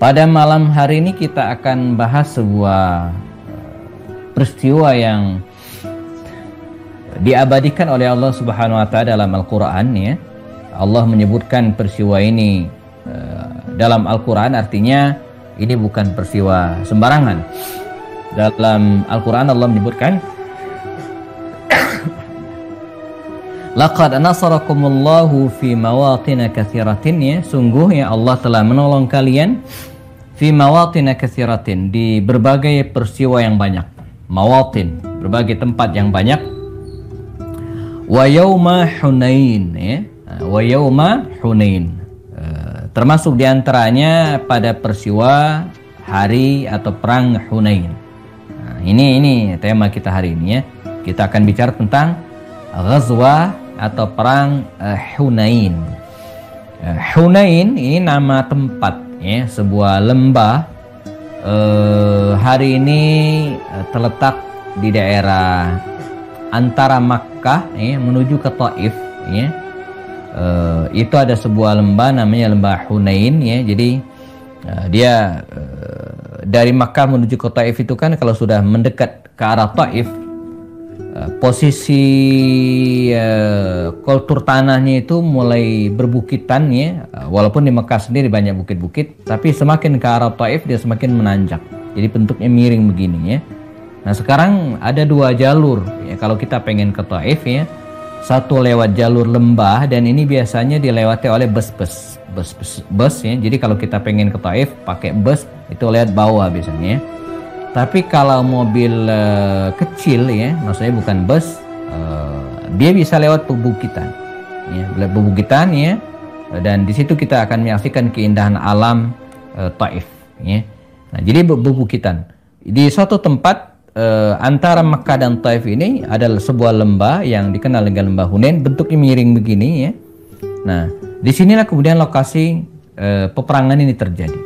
Pada malam hari ini kita akan bahas sebuah peristiwa yang diabadikan oleh Allah Subhanahu wa taala dalam Al-Qur'an ya. Allah menyebutkan peristiwa ini dalam Al-Qur'an, artinya ini bukan peristiwa sembarangan. Dalam Al-Qur'an Allah menyebutkan laqad nasarakumullahu fi mawatin katsiratin ya, sungguh ya Allah telah menolong kalian fi mawatin katsiratin, di berbagai peristiwa yang banyak. Mawatin, berbagai tempat yang banyak. Wa yauma Hunain ya, wa yauma Hunain, termasuk diantaranya pada peristiwa hari atau perang Hunain. Nah, ini tema kita hari ini ya. Kita akan bicara tentang Ghazwa atau perang Hunain. Hunain ini nama tempat ya, sebuah lembah. Hari ini terletak di daerah antara Makkah ya, menuju ke Taif ya. Itu ada sebuah lembah namanya lembah Hunain ya. Jadi dia dari Makkah menuju ke Taif itu kan kalau sudah mendekat ke arah Taif, posisi kultur tanahnya itu mulai berbukitan ya. Walaupun di Mekah sendiri banyak bukit-bukit, tapi semakin ke arah Taif dia semakin menanjak. Jadi bentuknya miring begini ya. Nah sekarang ada dua jalur ya, kalau kita pengen ke Taif ya. Satu lewat jalur lembah, dan ini biasanya dilewati oleh bus ya. Jadi kalau kita pengen ke Taif pakai bus itu lewat bawah biasanya ya. Tapi kalau mobil kecil ya, maksudnya bukan bus, dia bisa lewat pebukitan ya, pebukitan ya. Dan di situ kita akan menyaksikan keindahan alam Taif ya. Nah, jadi pebukitan di suatu tempat antara Makkah dan Taif ini adalah sebuah lembah yang dikenal dengan lembah Hunain, bentuknya miring begini ya. Nah, disinilah kemudian lokasi peperangan ini terjadi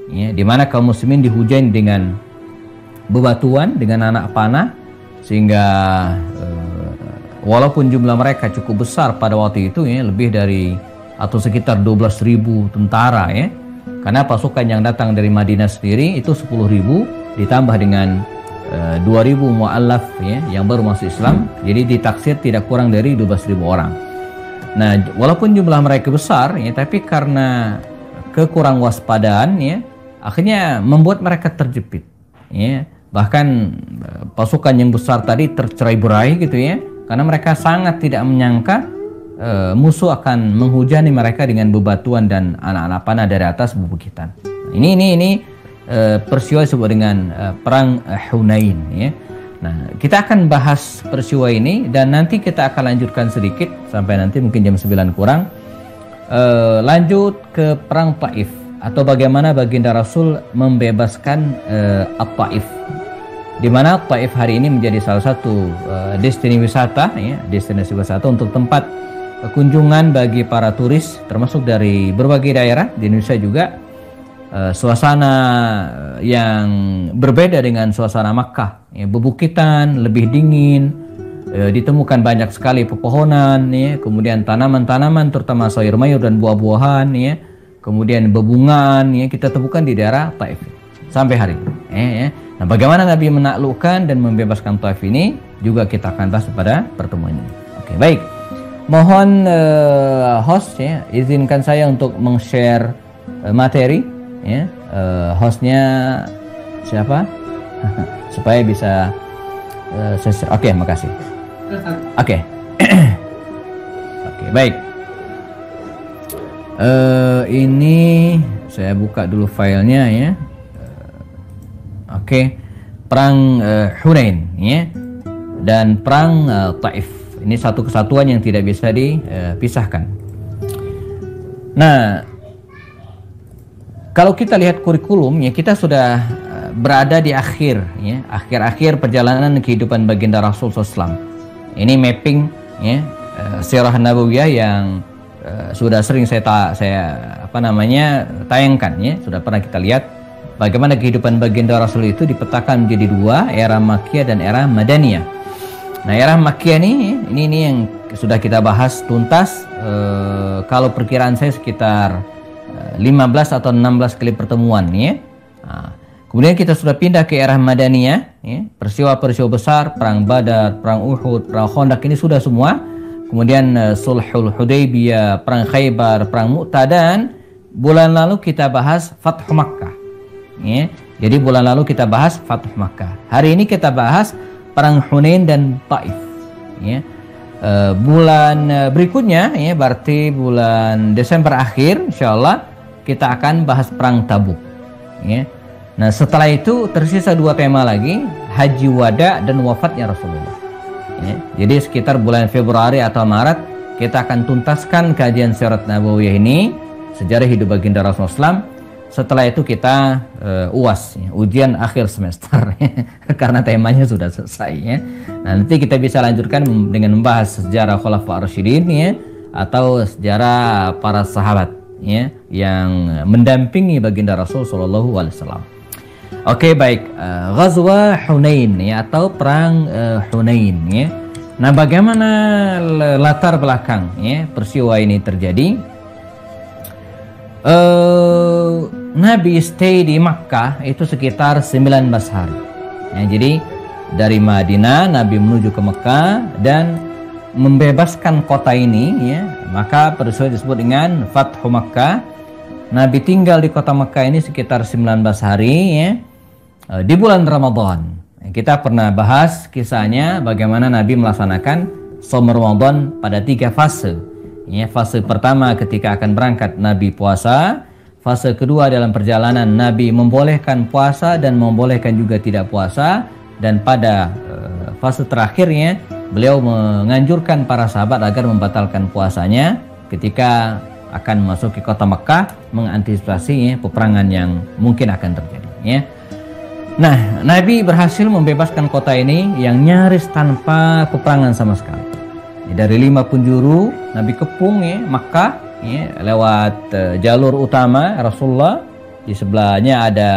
ya, di mana kaum muslimin dihujani dengan bebatuan, dengan anak panah, sehingga walaupun jumlah mereka cukup besar pada waktu itu ya, lebih dari atau sekitar 12.000 tentara ya, karena pasukan yang datang dari Madinah sendiri itu 10.000 ditambah dengan 2.000 mu'allaf ya, yang baru masuk Islam, jadi ditaksir tidak kurang dari 12.000 orang. Nah, walaupun jumlah mereka besar ya, tapi karena kekurang waspadaan ya, akhirnya membuat mereka terjepit ya. Bahkan pasukan yang besar tadi tercerai-berai gitu ya, karena mereka sangat tidak menyangka musuh akan menghujani mereka dengan bebatuan dan anak-anak panah dari atas bebukitan. Ini peristiwa disebut dengan perang Hunain ya. Nah, kita akan bahas peristiwa ini dan nanti kita akan lanjutkan sedikit sampai nanti mungkin jam 9 kurang, lanjut ke perang Taif, atau bagaimana baginda Rasul membebaskan At-Taif, di mana Taif hari ini menjadi salah satu destinasi wisata ya, destinasi wisata untuk tempat kunjungan bagi para turis, termasuk dari berbagai daerah di Indonesia juga. Suasana yang berbeda dengan suasana Makkah ya, bebukitan, lebih dingin, ditemukan banyak sekali pepohonan ya, kemudian tanaman-tanaman terutama sayur mayur dan buah-buahan ya, kemudian bebungan ya, kita temukan di daerah Taif sampai hari ini ya. Nah, bagaimana Nabi menaklukkan dan membebaskan Taif ini juga kita akan bahas pada pertemuan ini. Oke, baik. Mohon host ya, izinkan saya untuk meng-share materi ya. Hostnya siapa? Supaya bisa oke, makasih. Oke. Oke, baik. Ini saya buka dulu filenya ya. Oke. Perang Hunain ya, dan perang Taif. Ini satu kesatuan yang tidak bisa dipisahkan. Nah, kalau kita lihat kurikulum ya, kita sudah berada di akhir ya, akhir perjalanan kehidupan baginda Rasul SAW. Ini mapping ya, sirah nabawiyah yang sudah sering saya tayangkan ya, sudah pernah kita lihat bagaimana kehidupan baginda Rasul itu dipetakan menjadi dua, era Makkiyah dan era Madaniyah. Nah, era Makkiyah ini yang sudah kita bahas tuntas. Kalau perkiraan saya sekitar 15 atau 16 kali pertemuan ya. Kemudian kita sudah pindah ke era Madaniyah ya. Peristiwa-peristiwa besar, perang Badar, perang Uhud, perang Khandaq ini sudah semua. Kemudian Sulhul Hudaybiyah, perang Khaybar, perang Mu'tah, dan bulan lalu kita bahas Fathu Makkah ya. Jadi bulan lalu kita bahas Fathu Makkah. Hari ini kita bahas perang Hunain dan Taif ya. Bulan berikutnya ya, berarti bulan Desember akhir insyaallah kita akan bahas perang Tabuk ya. Nah setelah itu tersisa 2 tema lagi, Haji Wada dan wafatnya Rasulullah ya. Jadi sekitar bulan Februari atau Maret kita akan tuntaskan kajian Sirat Nabawiyah ini, sejarah hidup baginda Rasulullah SAW. Setelah itu kita UAS ya, ujian akhir semester karena temanya sudah selesai ya. Nah, nanti kita bisa lanjutkan dengan membahas sejarah Khulafaur Rasyidin ya, atau sejarah para sahabat ya yang mendampingi baginda Rasul sallallahu alaihi wasallam. Oke, baik. Ghazwa Hunain ya, atau perang Hunain ya. Nah, bagaimana latar belakang ya peristiwa ini terjadi? Nabi stay di Makkah itu sekitar 19 hari ya, jadi dari Madinah Nabi menuju ke Makkah dan membebaskan kota ini ya, maka peristiwa disebut dengan Fathu Makkah. Nabi tinggal di kota Makkah ini sekitar 19 hari ya, di bulan Ramadan. Kita pernah bahas kisahnya bagaimana Nabi melaksanakan Shaum Ramadan pada 3 fase ya. Fase pertama ketika akan berangkat Nabi puasa. Fase kedua dalam perjalanan Nabi membolehkan puasa dan membolehkan juga tidak puasa. Dan pada fase terakhirnya beliau menganjurkan para sahabat agar membatalkan puasanya ketika akan memasuki kota Mekah, mengantisipasi peperangan yang mungkin akan terjadi ya. Nah, Nabi berhasil membebaskan kota ini yang nyaris tanpa peperangan sama sekali. Dari 5 penjuru Nabi kepung ya Makkah ya, lewat jalur utama Rasulullah. Di sebelahnya ada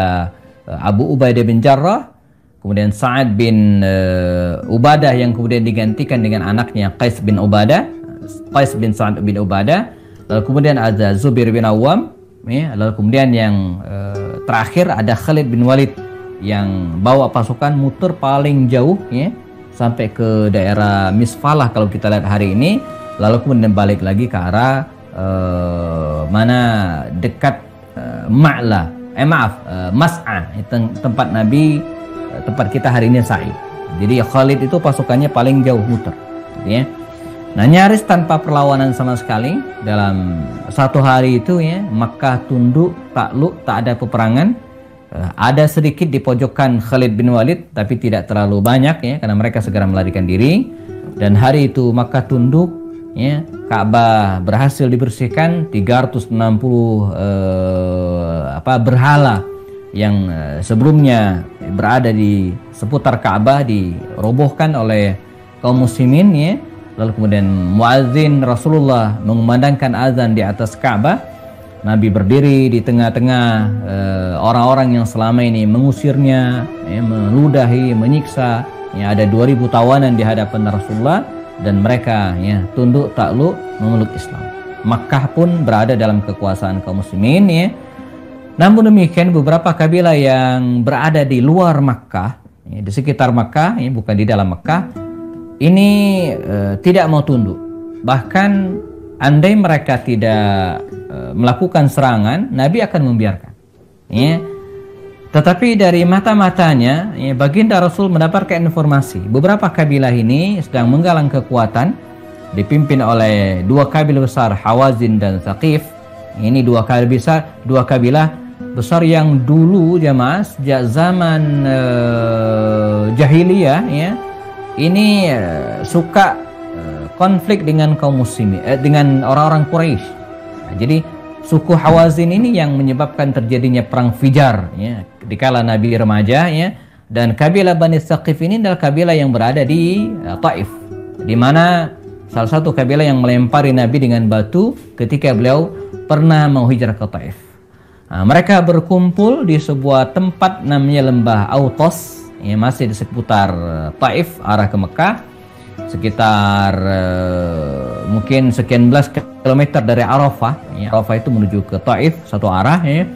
Abu Ubaidah bin Jarrah, kemudian Sa'ad bin Ubadah yang kemudian digantikan dengan anaknya Qais bin Ubadah, Qais bin Sa'ad bin Ubadah. Lalu kemudian ada Zubair bin Awam ya. Lalu kemudian yang terakhir ada Khalid bin Walid yang bawa pasukan muter paling jauh ya, sampai ke daerah Misfalah kalau kita lihat hari ini. Lalu kemudian balik lagi ke arah mana dekat Mas'ah, tempat Nabi, tempat kita hari ini Sa'i. Jadi Khalid itu pasukannya paling jauh muter ya. Nah, nyaris tanpa perlawanan sama sekali dalam 1 hari itu ya, Makkah tunduk, takluk, tak ada peperangan. Ada sedikit di pojokan Khalid bin Walid, tapi tidak terlalu banyak ya, karena mereka segera melarikan diri. Dan hari itu Makkah tunduk ya, Ka'bah berhasil dibersihkan, 360 berhala yang sebelumnya berada di seputar Ka'bah dirobohkan oleh kaum muslimin ya. Lalu kemudian muadzin Rasulullah mengumandangkan azan di atas Ka'bah. Nabi berdiri di tengah-tengah orang-orang yang selama ini mengusirnya ya, meludahi, menyiksa ya. Ada 2000 tawanan di hadapan Rasulullah dan mereka ya tunduk takluk memeluk Islam. Makkah pun berada dalam kekuasaan kaum muslimin ya. Namun demikian beberapa kabilah yang berada di luar Makkah ya, di sekitar Makkah ya, bukan di dalam Makkah, ini tidak mau tunduk. Bahkan andai mereka tidak melakukan serangan, Nabi akan membiarkan ya. Tetapi dari mata-matanya ya, baginda Rasul mendapatkan informasi beberapa kabilah ini sedang menggalang kekuatan, dipimpin oleh 2 kabilah besar, Hawazin dan Thaqif. Ini 2 kabilah besar yang dulu jamaah sejak zaman jahiliyah ya, ini suka konflik dengan kaum muslimin, dengan orang-orang Quraisy. Nah, jadi suku Hawazin ini yang menyebabkan terjadinya perang Fijar ya, di kala Nabi remaja ya. Dan kabilah Bani Thaqif ini adalah kabilah yang berada di Taif, di mana salah satu kabilah yang melempari Nabi dengan batu ketika beliau pernah mau hijrah ke Taif. Nah, mereka berkumpul di sebuah tempat namanya Lembah Autos ya, masih di seputar Taif arah ke Mekah, sekitar mungkin sekian belas kilometer dari Arafah. Ya, Arafah itu menuju ke Taif satu arah. Ya.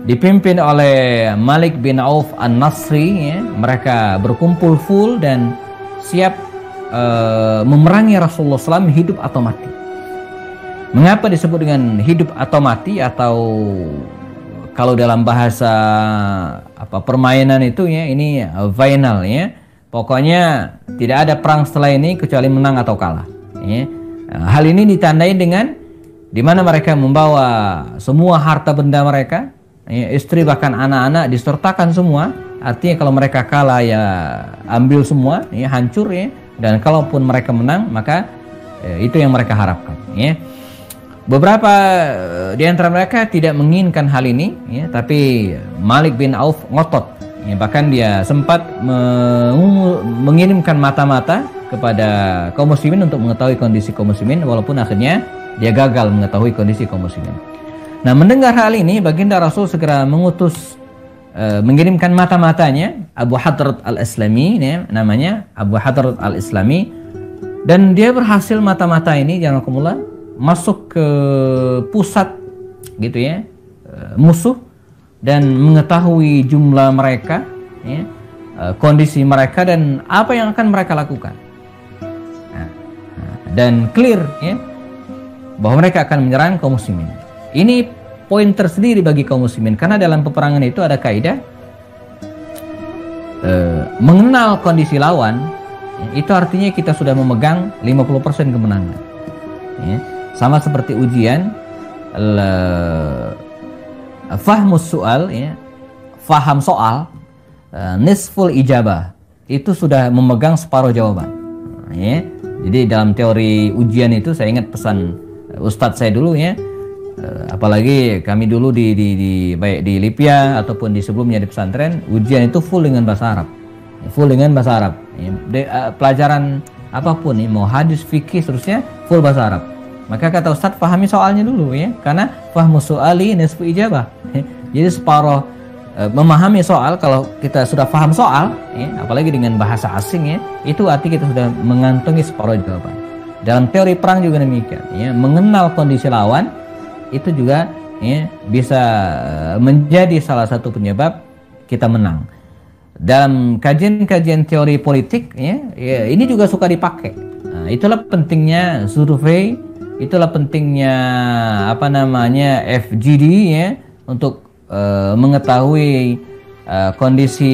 Dipimpin oleh Malik bin Auf An-Nasri. Ya. Mereka berkumpul full dan siap memerangi Rasulullah SAW hidup atau mati. Mengapa disebut dengan hidup atau mati, atau kalau dalam bahasa permainan itu ya ini final ya. Pokoknya tidak ada perang setelah ini kecuali menang atau kalah. Ya. Hal ini ditandai dengan di mana mereka membawa semua harta benda mereka, ya, istri bahkan anak-anak disertakan semua. Artinya kalau mereka kalah ya ambil semua, ya hancur ya. Dan kalaupun mereka menang maka itu yang mereka harapkan. Ya. Beberapa di antara mereka tidak menginginkan hal ini, ya, tapi Malik bin Auf ngotot. Ya, bahkan dia sempat mengirimkan mata-mata kepada kaum muslimin untuk mengetahui kondisi kaum muslimin, walaupun akhirnya dia gagal mengetahui kondisi kaum muslimin. Nah, mendengar hal ini, baginda Rasul segera mengutus mengirimkan mata-matanya, Abu Hadrat al-Islami, ya, namanya Abu Hadrat al-Islami, dan dia berhasil mata-mata ini jangankumullah masuk ke pusat gitu ya musuh dan mengetahui jumlah mereka, ya, kondisi mereka dan apa yang akan mereka lakukan. Dan clear ya bahwa mereka akan menyerang kaum muslimin. Ini poin tersendiri bagi kaum muslimin, karena dalam peperangan itu ada kaidah mengenal kondisi lawan, itu artinya kita sudah memegang 50% kemenangan. Ya. Sama seperti ujian fahmus soal, ya, faham soal, nisful ijabah, itu sudah memegang separuh jawaban. Ya. Jadi dalam teori ujian itu saya ingat pesan Ustadz saya dulu ya. Apalagi kami dulu baik di Lipia ataupun di sebelumnya di pesantren, ujian itu full dengan bahasa Arab. Full dengan bahasa Arab. Pelajaran apapun nih, mau hadis, fikih, seterusnya full bahasa Arab. Maka kata Ustadz, pahami soalnya dulu ya, karena fahmu soali nisfu ijabah. Jadi separuh memahami soal, kalau kita sudah paham soal, ya, apalagi dengan bahasa asing ya, itu arti kita sudah mengantongi separuh jawaban. Dalam teori perang juga demikian, ya, mengenal kondisi lawan itu juga ya, bisa menjadi salah satu penyebab kita menang. Dalam kajian-kajian teori politik ya, ini juga suka dipakai. Nah, itulah pentingnya survei, itulah pentingnya FGD ya, untuk mengetahui kondisi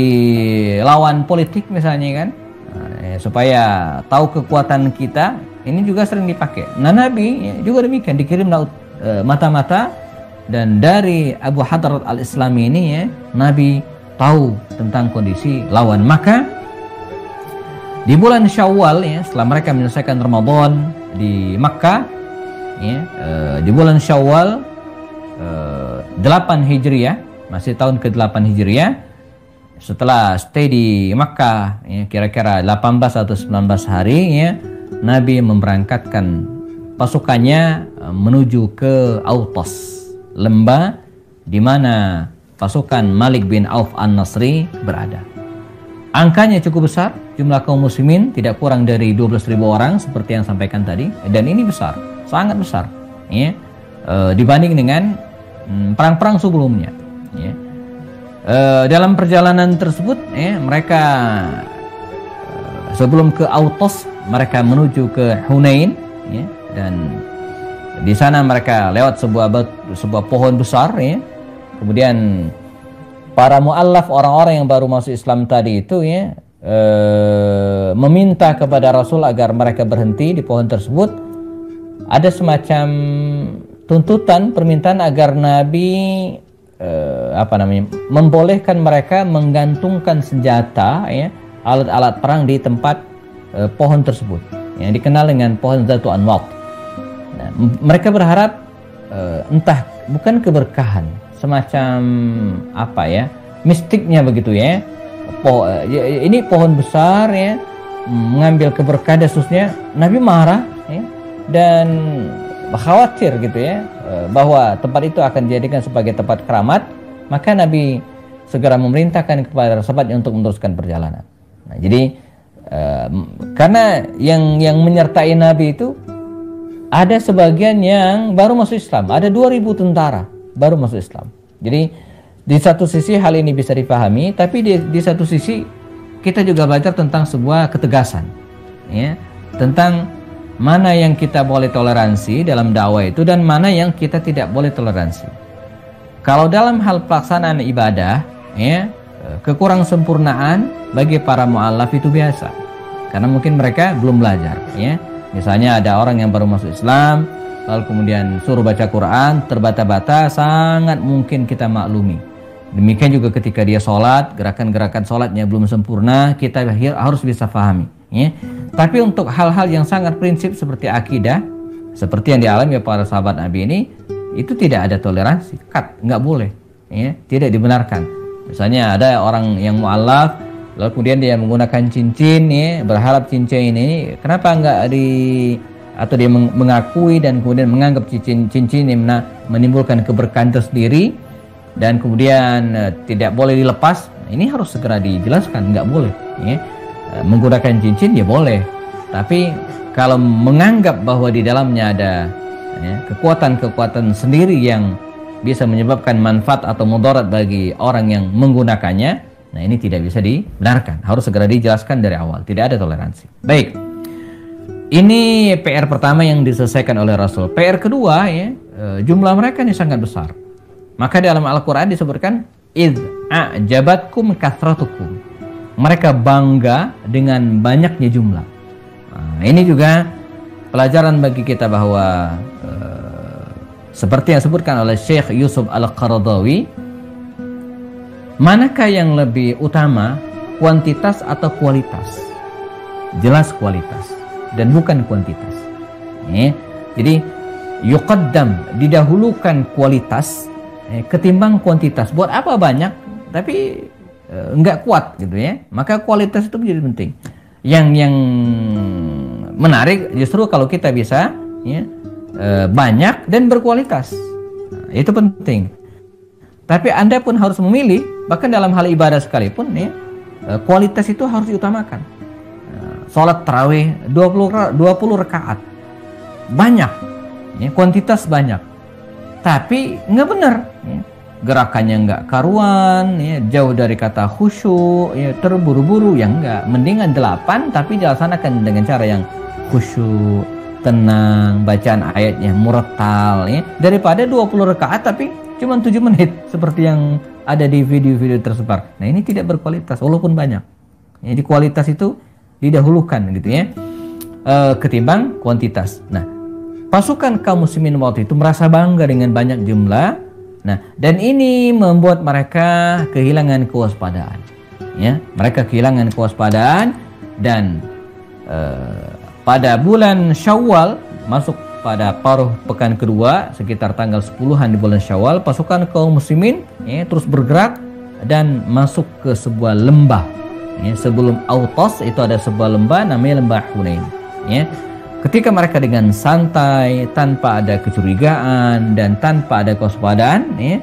lawan politik misalnya kan, supaya tahu kekuatan kita. Ini juga sering dipakai. Nah, Nabi ya, juga demikian, dikirim mata-mata, dan dari Abu Hadrat al-Islami ini ya, Nabi tahu tentang kondisi lawan. Maka di bulan Syawal ya, setelah mereka menyelesaikan Ramadan di Makkah ya, di bulan Syawal 8 Hijriah, masih tahun ke-8 Hijriah, setelah stay di Makkah ya, kira-kira 18 atau 19 hari ya, Nabi memberangkatkan pasukannya menuju ke Autas, lembah di mana pasukan Malik bin Auf An-Nasri berada. Angkanya cukup besar, jumlah kaum muslimin tidak kurang dari 12.000 orang seperti yang sampaikan tadi, dan ini besar, sangat besar ya, dibanding dengan perang-perang sebelumnya ya. Dalam perjalanan tersebut ya, mereka sebelum ke Autas mereka menuju ke Hunain ya, dan di sana mereka lewat sebuah pohon besar ya. Kemudian para mu'allaf, orang-orang yang baru masuk Islam tadi itu ya, meminta kepada Rasul agar mereka berhenti di pohon tersebut. Ada semacam tuntutan, permintaan agar Nabi membolehkan mereka menggantungkan senjata ya, alat-alat perang di tempat pohon tersebut yang dikenal dengan pohon Zatu Anwat. Nah, mereka berharap entah bukan keberkahan, semacam mistiknya begitu ya. Ini pohon besar ya, mengambil keberkahan khususnya. Nabi marah ya, dan khawatir gitu ya, bahwa tempat itu akan dijadikan sebagai tempat keramat. Maka Nabi segera memerintahkan kepada sahabatnya untuk meneruskan perjalanan. Nah, jadi karena yang menyertai Nabi itu ada sebagian yang baru masuk Islam. Ada 2.000 tentara baru masuk Islam. Jadi di satu sisi hal ini bisa dipahami, tapi di satu sisi kita juga belajar tentang sebuah ketegasan, ya, tentang mana yang kita boleh toleransi dalam dakwah itu dan mana yang kita tidak boleh toleransi. Kalau dalam hal pelaksanaan ibadah, ya, kekurang sempurnaan bagi para mu'allaf itu biasa, karena mungkin mereka belum belajar, ya. Misalnya ada orang yang baru masuk Islam, lalu kemudian suruh baca Quran, terbata-bata, sangat mungkin kita maklumi. Demikian juga ketika dia sholat, gerakan-gerakan sholatnya belum sempurna, kita harus bisa pahami, ya. Tapi untuk hal-hal yang sangat prinsip seperti akidah, seperti yang dialami para sahabat Nabi ini, itu tidak ada toleransi, nggak boleh, ya, tidak dibenarkan. Misalnya ada orang yang mu'allaf, lalu kemudian dia menggunakan cincin, ya, berharap cincin ini kenapa enggak atau dia mengakui dan kemudian menganggap cincin ini menimbulkan keberkahan tersendiri dan kemudian tidak boleh dilepas. Ini harus segera dijelaskan, enggak boleh, ya. Menggunakan cincin ya boleh, tapi kalau menganggap bahwa di dalamnya ada, ya, kekuatan-kekuatan sendiri yang bisa menyebabkan manfaat atau mudarat bagi orang yang menggunakannya, nah ini tidak bisa dibenarkan, harus segera dijelaskan dari awal, tidak ada toleransi. Baik, ini PR pertama yang diselesaikan oleh Rasul. PR kedua, ya, jumlah mereka ini sangat besar. Maka dalam Al-Quran disebutkan idh a'jabatkum kathratukum, mereka bangga dengan banyaknya jumlah. Nah, ini juga pelajaran bagi kita bahwa seperti yang disebutkan oleh Syekh Yusuf Al-Qaradawi, manakah yang lebih utama, kuantitas atau kualitas? Jelas kualitas dan bukan kuantitas. Jadi yuqaddam, didahulukan kualitas ketimbang kuantitas. Buat apa banyak tapi enggak kuat gitu, ya. Maka kualitas itu menjadi penting. Yang menarik justru kalau kita bisa, ya, banyak dan berkualitas. Nah, itu penting. Tapi Anda pun harus memilih, bahkan dalam hal ibadah sekalipun, ya, kualitas itu harus diutamakan. Sholat tarawih 20 rakaat banyak, ya, kuantitas banyak, tapi nggak benar, ya. Gerakannya nggak karuan, ya, jauh dari kata khusyuk, ya, terburu-buru, ya enggak. Mendingan 8 tapi dilaksanakan dengan cara yang khusyuk, tenang, bacaan ayatnya murattal, ya, daripada 20 rakaat tapi cuma 7 menit seperti yang ada di video-video tersebar. Nah, ini tidak berkualitas walaupun banyak. Jadi kualitas itu didahulukan gitu, ya, ketimbang kuantitas. Nah, pasukan kaum muslimin waktu itu merasa bangga dengan banyak jumlah. Nah, dan ini membuat mereka kehilangan kewaspadaan, ya. Mereka kehilangan kewaspadaan dan pada bulan Syawal, masuk pada paruh pekan kedua sekitar tanggal 10-an di bulan Syawal, pasukan kaum muslimin, ya, terus bergerak dan masuk ke sebuah lembah, ya. Sebelum Autos itu ada sebuah lembah namanya lembah Hunain, ya. Ketika mereka dengan santai, tanpa ada kecurigaan dan tanpa ada kewaspadaan, ya,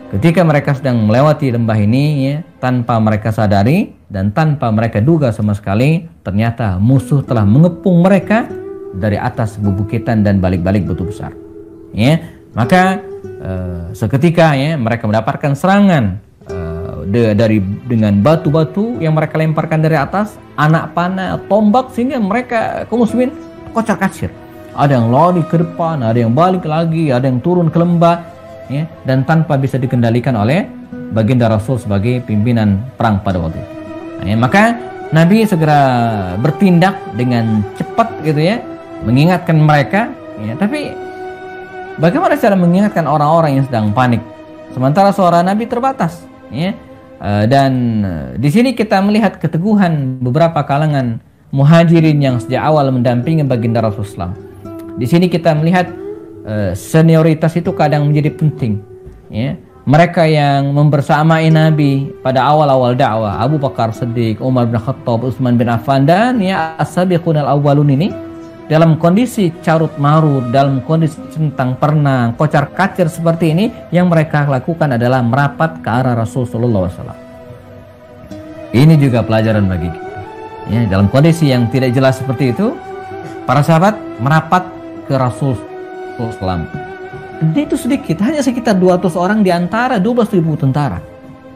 ketika mereka sedang melewati lembah ini, ya, tanpa mereka sadari dan tanpa mereka duga sama sekali, ternyata musuh telah mengepung mereka dari atas bebukitan dan balik-balik batu besar, ya. Maka seketika, ya, mereka mendapatkan serangan dengan batu-batu yang mereka lemparkan dari atas, anak panah, tombak, sehingga mereka kaum muslimin kocar-kacir. Ada yang lari ke depan, ada yang balik lagi, ada yang turun ke lembah, ya, dan tanpa bisa dikendalikan oleh baginda Rasul sebagai pimpinan perang pada waktu itu. Nah, ya, maka Nabi segera bertindak dengan cepat gitu, ya, mengingatkan mereka, ya. Tapi bagaimana cara mengingatkan orang-orang yang sedang panik sementara suara Nabi terbatas, ya? Dan di sini kita melihat keteguhan beberapa kalangan muhajirin yang sejak awal mendampingi baginda Rasulullah. Di sini kita melihat senioritas itu kadang menjadi penting, ya. Mereka yang membersamai Nabi pada awal-awal dakwah, Abu Bakar Siddiq, Umar bin Khattab, Utsman bin Affan, dan, ya, as-sabiqunal awwalun ini dalam kondisi carut marut, dalam kondisi centang perenang, kocar kacir seperti ini, yang mereka lakukan adalah merapat ke arah Rasul sallallahu alaihi wasallam. Ini juga pelajaran bagi kita, ya. Dalam kondisi yang tidak jelas seperti itu, para sahabat merapat ke Rasul SAW. Dan itu sedikit, hanya sekitar 200 orang di antara 12.000 tentara.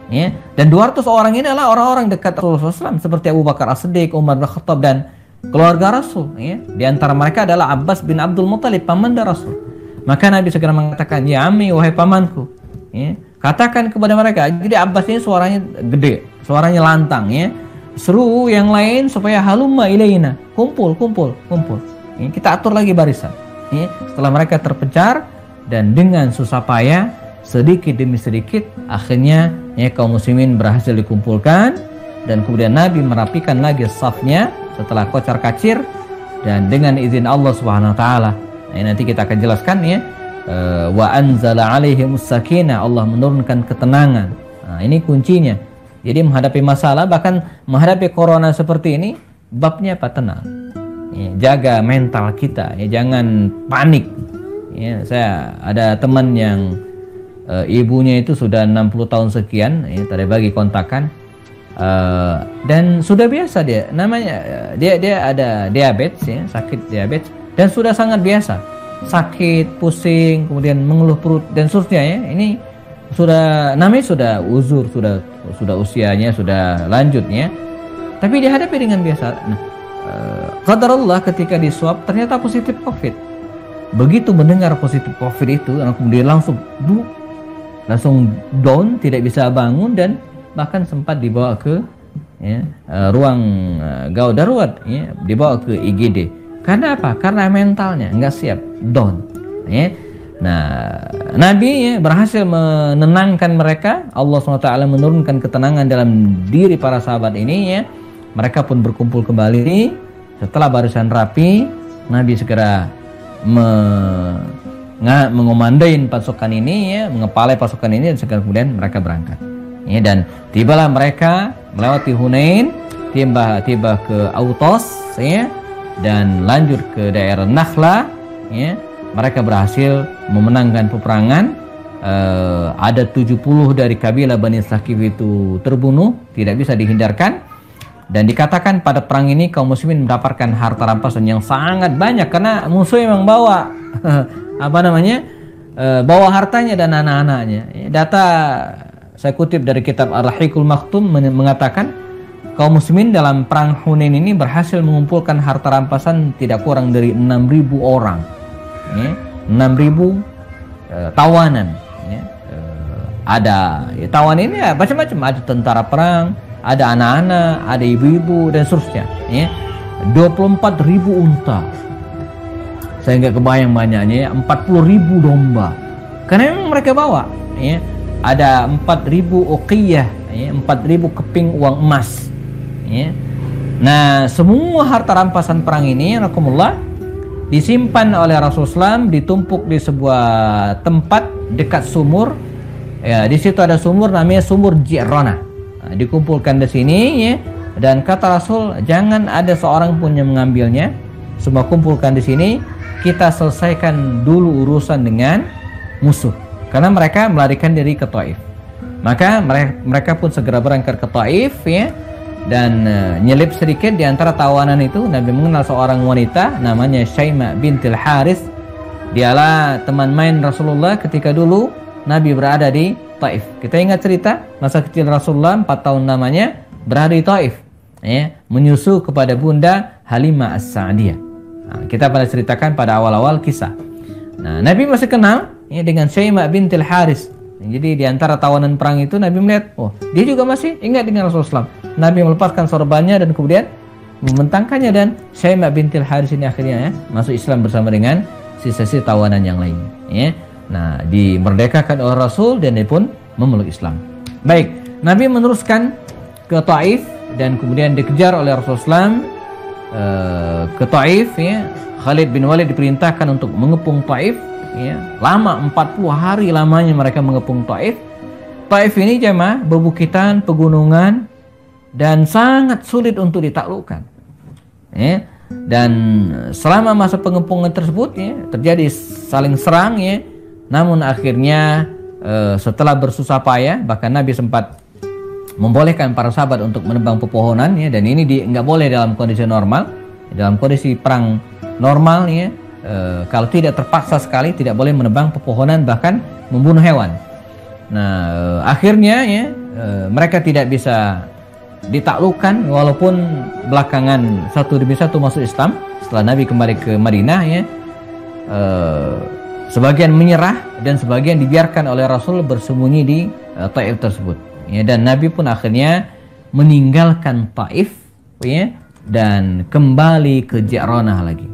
Ya. Dan 200 orang ini adalah orang-orang dekat Rasulullah SAW seperti Abu Bakar As-Siddiq, Umar bin Khattab dan keluarga Rasul. Ya. Di antara mereka adalah Abbas bin Abdul Muttalib, paman Rasul. Maka Nabi segera mengatakan, ya ammi, wahai pamanku, ya, katakan kepada mereka. Jadi Abbas ini suaranya gede, suaranya lantang, ya. Seru yang lain supaya halumma ilaina, kumpul. Ya, kita atur lagi barisan. Ya. Setelah mereka terpencar dan dengan susah payah, sedikit demi sedikit, akhirnya ya, kaum muslimin berhasil dikumpulkan dan kemudian Nabi merapikan lagi safnya setelah kocar kacir dan dengan izin Allah Subhanahu Wa Taala. Nanti kita akan jelaskan ya. Wa anzala alaihimus sakinah, Allah menurunkan ketenangan. Nah, ini kuncinya. Jadi menghadapi masalah, bahkan menghadapi corona seperti ini, babnya apa? Tenang. Ya, jaga mental kita, ya, jangan panik. Ya, saya ada teman yang ibunya itu sudah 60 tahun sekian, ya, tadi bagi kontakan, dan sudah biasa dia, namanya dia ada diabetes, ya, sakit diabetes, dan sudah sangat biasa, sakit, pusing, kemudian mengeluh perut dan seterusnya. Ya, ini sudah namanya sudah uzur, sudah usianya sudah lanjutnya, tapi dihadapi dengan biasa. Nah, qadarullah ketika di swab ternyata positif COVID. Begitu mendengar positif COVID itu, kemudian langsung down, tidak bisa bangun dan bahkan sempat dibawa ke ya, ruang gawat darurat, ya, dibawa ke IGD. Karena apa? Karena mentalnya nggak siap, down. Ya. Nah, Nabi ya, berhasil menenangkan mereka. Allah SWT menurunkan ketenangan dalam diri para sahabat ini. Ya. Mereka pun berkumpul kembali. Setelah barisan rapi, Nabi segera mengomandain pasukan ini, ya, mengepalai pasukan ini, dan segera kemudian mereka berangkat. Ya, dan tibalah mereka melewati Hunain, tiba ke Autos, ya, dan lanjut ke daerah Nakhla. Ya, mereka berhasil memenangkan peperangan. Ada 70 dari kabilah Bani Thaqif itu terbunuh, tidak bisa dihindarkan. Dan dikatakan pada perang ini kaum muslimin mendapatkan harta rampasan yang sangat banyak karena musuh memang bawa bawa hartanya dan anak-anaknya. Data saya kutip dari kitab Ar-Rahiqul Maktum mengatakan kaum muslimin dalam perang Hunain ini berhasil mengumpulkan harta rampasan tidak kurang dari 6.000 orang. Ya, 6.000 tawanan. Ya. Ada ya, tawanan ini ya, macam-macam, ada tentara perang, ada anak-anak, ada ibu-ibu dan seterusnya. Ya. 24.000 unta. Saya nggak kebayang banyaknya. 40.000 domba. Karena memang mereka bawa. Ya. Ada 4.000 uqiyah, ya, 4.000 keping uang emas. Ya. Nah, semua harta rampasan perang ini, rakumullah, disimpan oleh Rasulullah SAW, ditumpuk di sebuah tempat dekat sumur. Ya, di situ ada sumur namanya sumur Ji'rana. Nah, dikumpulkan di sini, ya, dan kata Rasul, jangan ada seorang pun yang mengambilnya. Semua kumpulkan di sini. Kita selesaikan dulu urusan dengan musuh, karena mereka melarikan diri ke Taif. Maka mereka pun segera berangkat ke Taif, ya, dan nyelip sedikit di antara tawanan itu. Nabi mengenal seorang wanita namanya Syaimah bintil Haris. Dialah teman main Rasulullah ketika dulu Nabi berada di Taif. Kita ingat cerita masa kecil Rasulullah 4 tahun namanya berada di Taif, ya, menyusu kepada Bunda Halimah As-Sa'diyah. Nah, kita pernah ceritakan pada awal-awal kisah. Nah, Nabi masih kenal, ya, dengan Syaimah bintil Haris. Jadi di antara tawanan perang itu Nabi melihat, oh, dia juga masih ingat dengan Rasulullah. Nabi melepaskan sorbannya dan kemudian membentangkannya, dan Syaimah bintil Haris ini akhirnya, ya, masuk Islam bersama dengan sisa-sisa tawanan yang lain. Ya. Nah, dimerdekakan oleh Rasul dan dia pun memeluk Islam. Baik, Nabi meneruskan ke Taif dan kemudian dikejar oleh Rasulullah ke Taif. Ya. Khalid bin Walid diperintahkan untuk mengepung Taif. Ya. Lama 40 hari lamanya mereka mengepung Taif. Taif ini jemaah bebukitan, pegunungan, dan sangat sulit untuk ditaklukkan. Ya. Dan selama masa pengepungan tersebut, ya, terjadi saling serang, ya. Namun akhirnya setelah bersusah payah, bahkan Nabi sempat membolehkan para sahabat untuk menebang pepohonan, ya, dan ini nggak boleh dalam kondisi normal. Dalam kondisi perang normal, ya, kalau tidak terpaksa sekali tidak boleh menebang pepohonan bahkan membunuh hewan. Nah, akhirnya ya mereka tidak bisa ditaklukkan walaupun belakangan satu demi satu masuk Islam setelah Nabi kembali ke Madinah ya. Sebagian menyerah dan sebagian dibiarkan oleh Rasul bersembunyi di Taif tersebut. Ya, dan Nabi pun akhirnya meninggalkan Taif ya dan kembali ke Ji'ranah lagi.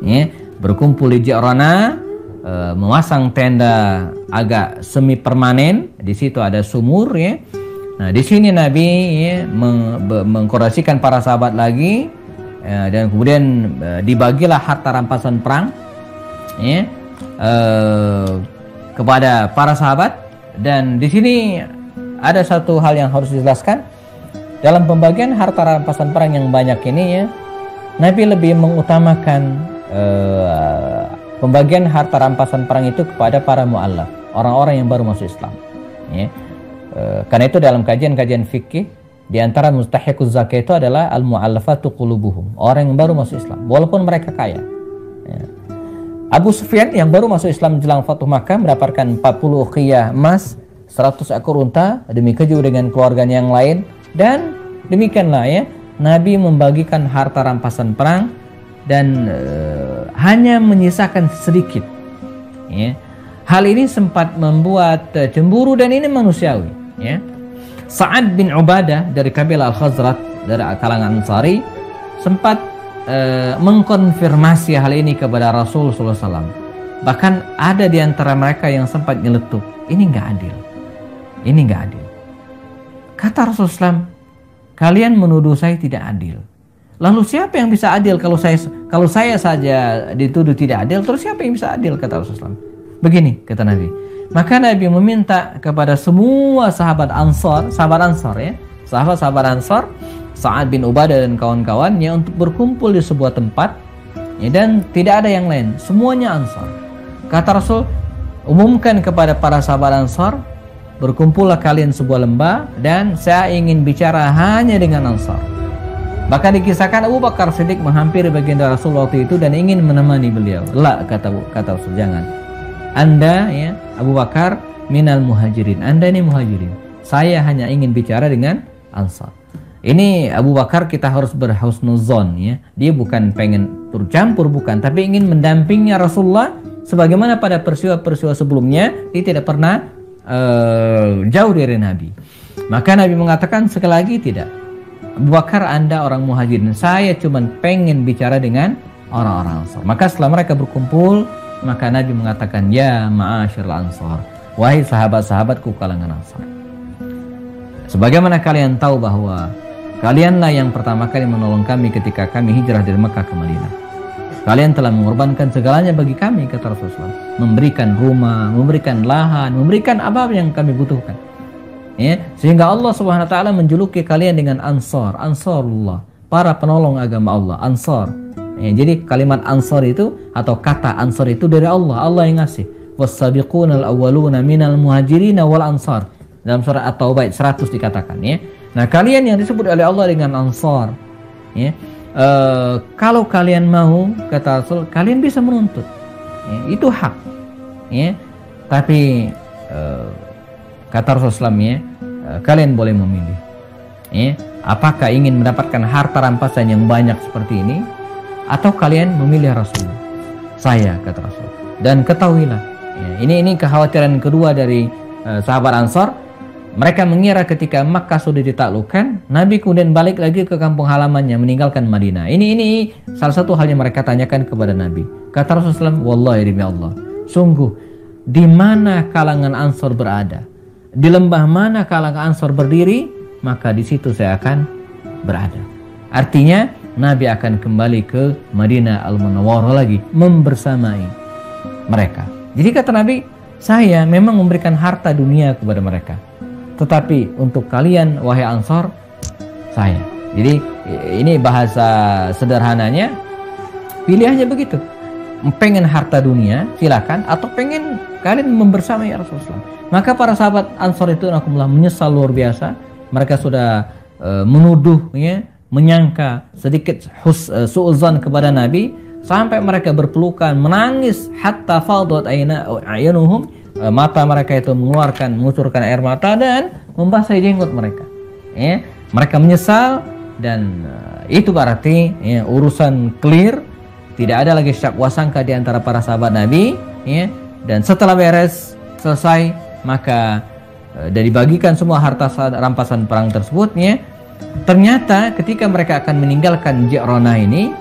Ya, berkumpul di Ji'ranah, memasang tenda agak semi permanen. Di situ ada sumur ya. Nah, di sini Nabi ya, mengkoordinasikan para sahabat lagi dan kemudian dibagilah harta rampasan perang ya, kepada para sahabat. Dan di sini ada satu hal yang harus dijelaskan. Dalam pembagian harta rampasan perang yang banyak ini ya, Nabi lebih mengutamakan pembagian harta rampasan perang itu kepada para mu'allaf, orang-orang yang baru masuk Islam ya. Karena itu dalam kajian-kajian fikih di antara mustahiquz zakat itu adalah al-mu'allafatu qulubuhum, orang yang baru masuk Islam walaupun mereka kaya ya. Abu Sufyan yang baru masuk Islam jelang Fathu Makkah mendapatkan 40 uqiyah emas, 100 ekor unta, demikian juga dengan keluarganya yang lain. Dan demikianlah ya, Nabi membagikan harta rampasan perang dan hanya menyisakan sedikit ya. Hal ini sempat membuat cemburu dan ini manusiawi ya. Sa'ad bin Ubadah dari kabilah Al-Khazraj dari kalangan Ansari sempat mengkonfirmasi hal ini kepada Rasul SAW. Bahkan ada di antara mereka yang sempat nyeletuk, ini nggak adil, ini nggak adil. Kata Rasulullah, kalian menuduh saya tidak adil. Lalu siapa yang bisa adil kalau saya saja dituduh tidak adil, terus siapa yang bisa adil, kata Rasulullah. Begini kata Nabi. Maka Nabi meminta kepada semua sahabat Ansar ya, sahabat Ansar, Sa'ad bin Ubadah dan kawan-kawannya untuk berkumpul di sebuah tempat ya, dan tidak ada yang lain, semuanya Ansar. Kata Rasul, umumkan kepada para sahabat Ansar, berkumpullah kalian sebuah lembah dan saya ingin bicara hanya dengan Ansar. Bahkan dikisahkan Abu Bakar Siddiq menghampiri baginda Rasul waktu itu dan ingin menemani beliau. La, kata Rasul, jangan. Anda ya Abu Bakar minal muhajirin, Anda ini muhajirin, saya hanya ingin bicara dengan Ansar. Ini Abu Bakar kita harus berhusnuzon ya. Dia bukan pengen bercampur, bukan, tapi ingin mendampingi Rasulullah sebagaimana pada peristiwa-peristiwa sebelumnya dia tidak pernah jauh dari Nabi. Maka Nabi mengatakan sekali lagi, tidak, Abu Bakar Anda orang muhajirin, saya cuma pengen bicara dengan orang-orang Ansar. Maka setelah mereka berkumpul, maka Nabi mengatakan, ya ma'asyiral Ansar, wahai sahabat-sahabatku kalangan Ansar, sebagaimana kalian tahu bahwa kalianlah yang pertama kali menolong kami ketika kami hijrah dari Mekah ke Madinah. Kalian telah mengorbankan segalanya bagi kami, kata Rasulullah. Memberikan rumah, memberikan lahan, memberikan apa yang kami butuhkan. Ya, sehingga Allah Subhanahu wa taala menjuluki kalian dengan Ansar, Ansarullah, para penolong agama Allah, Ansar. Ya, jadi kalimat Ansar itu atau kata Ansar itu dari Allah, Allah yang ngasih. Was-sabiqunal awwaluna minal muhajirin wal ansar. Dalam surah At-Taubah 100 dikatakan ya. Nah, kalian yang disebut oleh Allah dengan Ansar ya. Kalau kalian mau, kata Rasul, kalian bisa menuntut ya, itu hak ya. Tapi kata Rasulullah ya, kalian boleh memilih ya, apakah ingin mendapatkan harta rampasan yang banyak seperti ini atau kalian memilih Rasul saya, kata Rasul. Dan ketahuilah ya, ini kekhawatiran kedua dari sahabat Ansar. Mereka mengira ketika Makkah sudah ditaklukkan, Nabi kemudian balik lagi ke kampung halamannya, meninggalkan Madinah. Ini salah satu hal yang mereka tanyakan kepada Nabi. Kata Rasulullah, wallahi demi Allah, sungguh di mana kalangan Ansar berada, di lembah mana kalangan Ansar berdiri, maka di situ saya akan berada. Artinya Nabi akan kembali ke Madinah Al-Munawwarah lagi, membersamai mereka. Jadi kata Nabi, saya memang memberikan harta dunia kepada mereka, tetapi untuk kalian wahai Ansar, saya. Jadi ini bahasa sederhananya, pilihannya begitu. Pengen harta dunia silakan, atau pengen kalian membersamai Rasulullah. Maka para sahabat Ansar itu nakumullah menyesal luar biasa. Mereka sudah menuduh ya, menyangka sedikit su'uzan kepada Nabi, sampai mereka berpelukan, menangis, hatta fadat ayunuhum, mata mereka itu mengucurkan air mata dan membasahi jenggot mereka. Ya, mereka menyesal dan itu berarti ya, urusan clear, tidak ada lagi syak wasangka di antara para sahabat Nabi. Ya, dan setelah beres selesai, maka dan dibagikan semua harta rampasan perang tersebut. Ya, ternyata ketika mereka akan meninggalkan Ji'rana ini,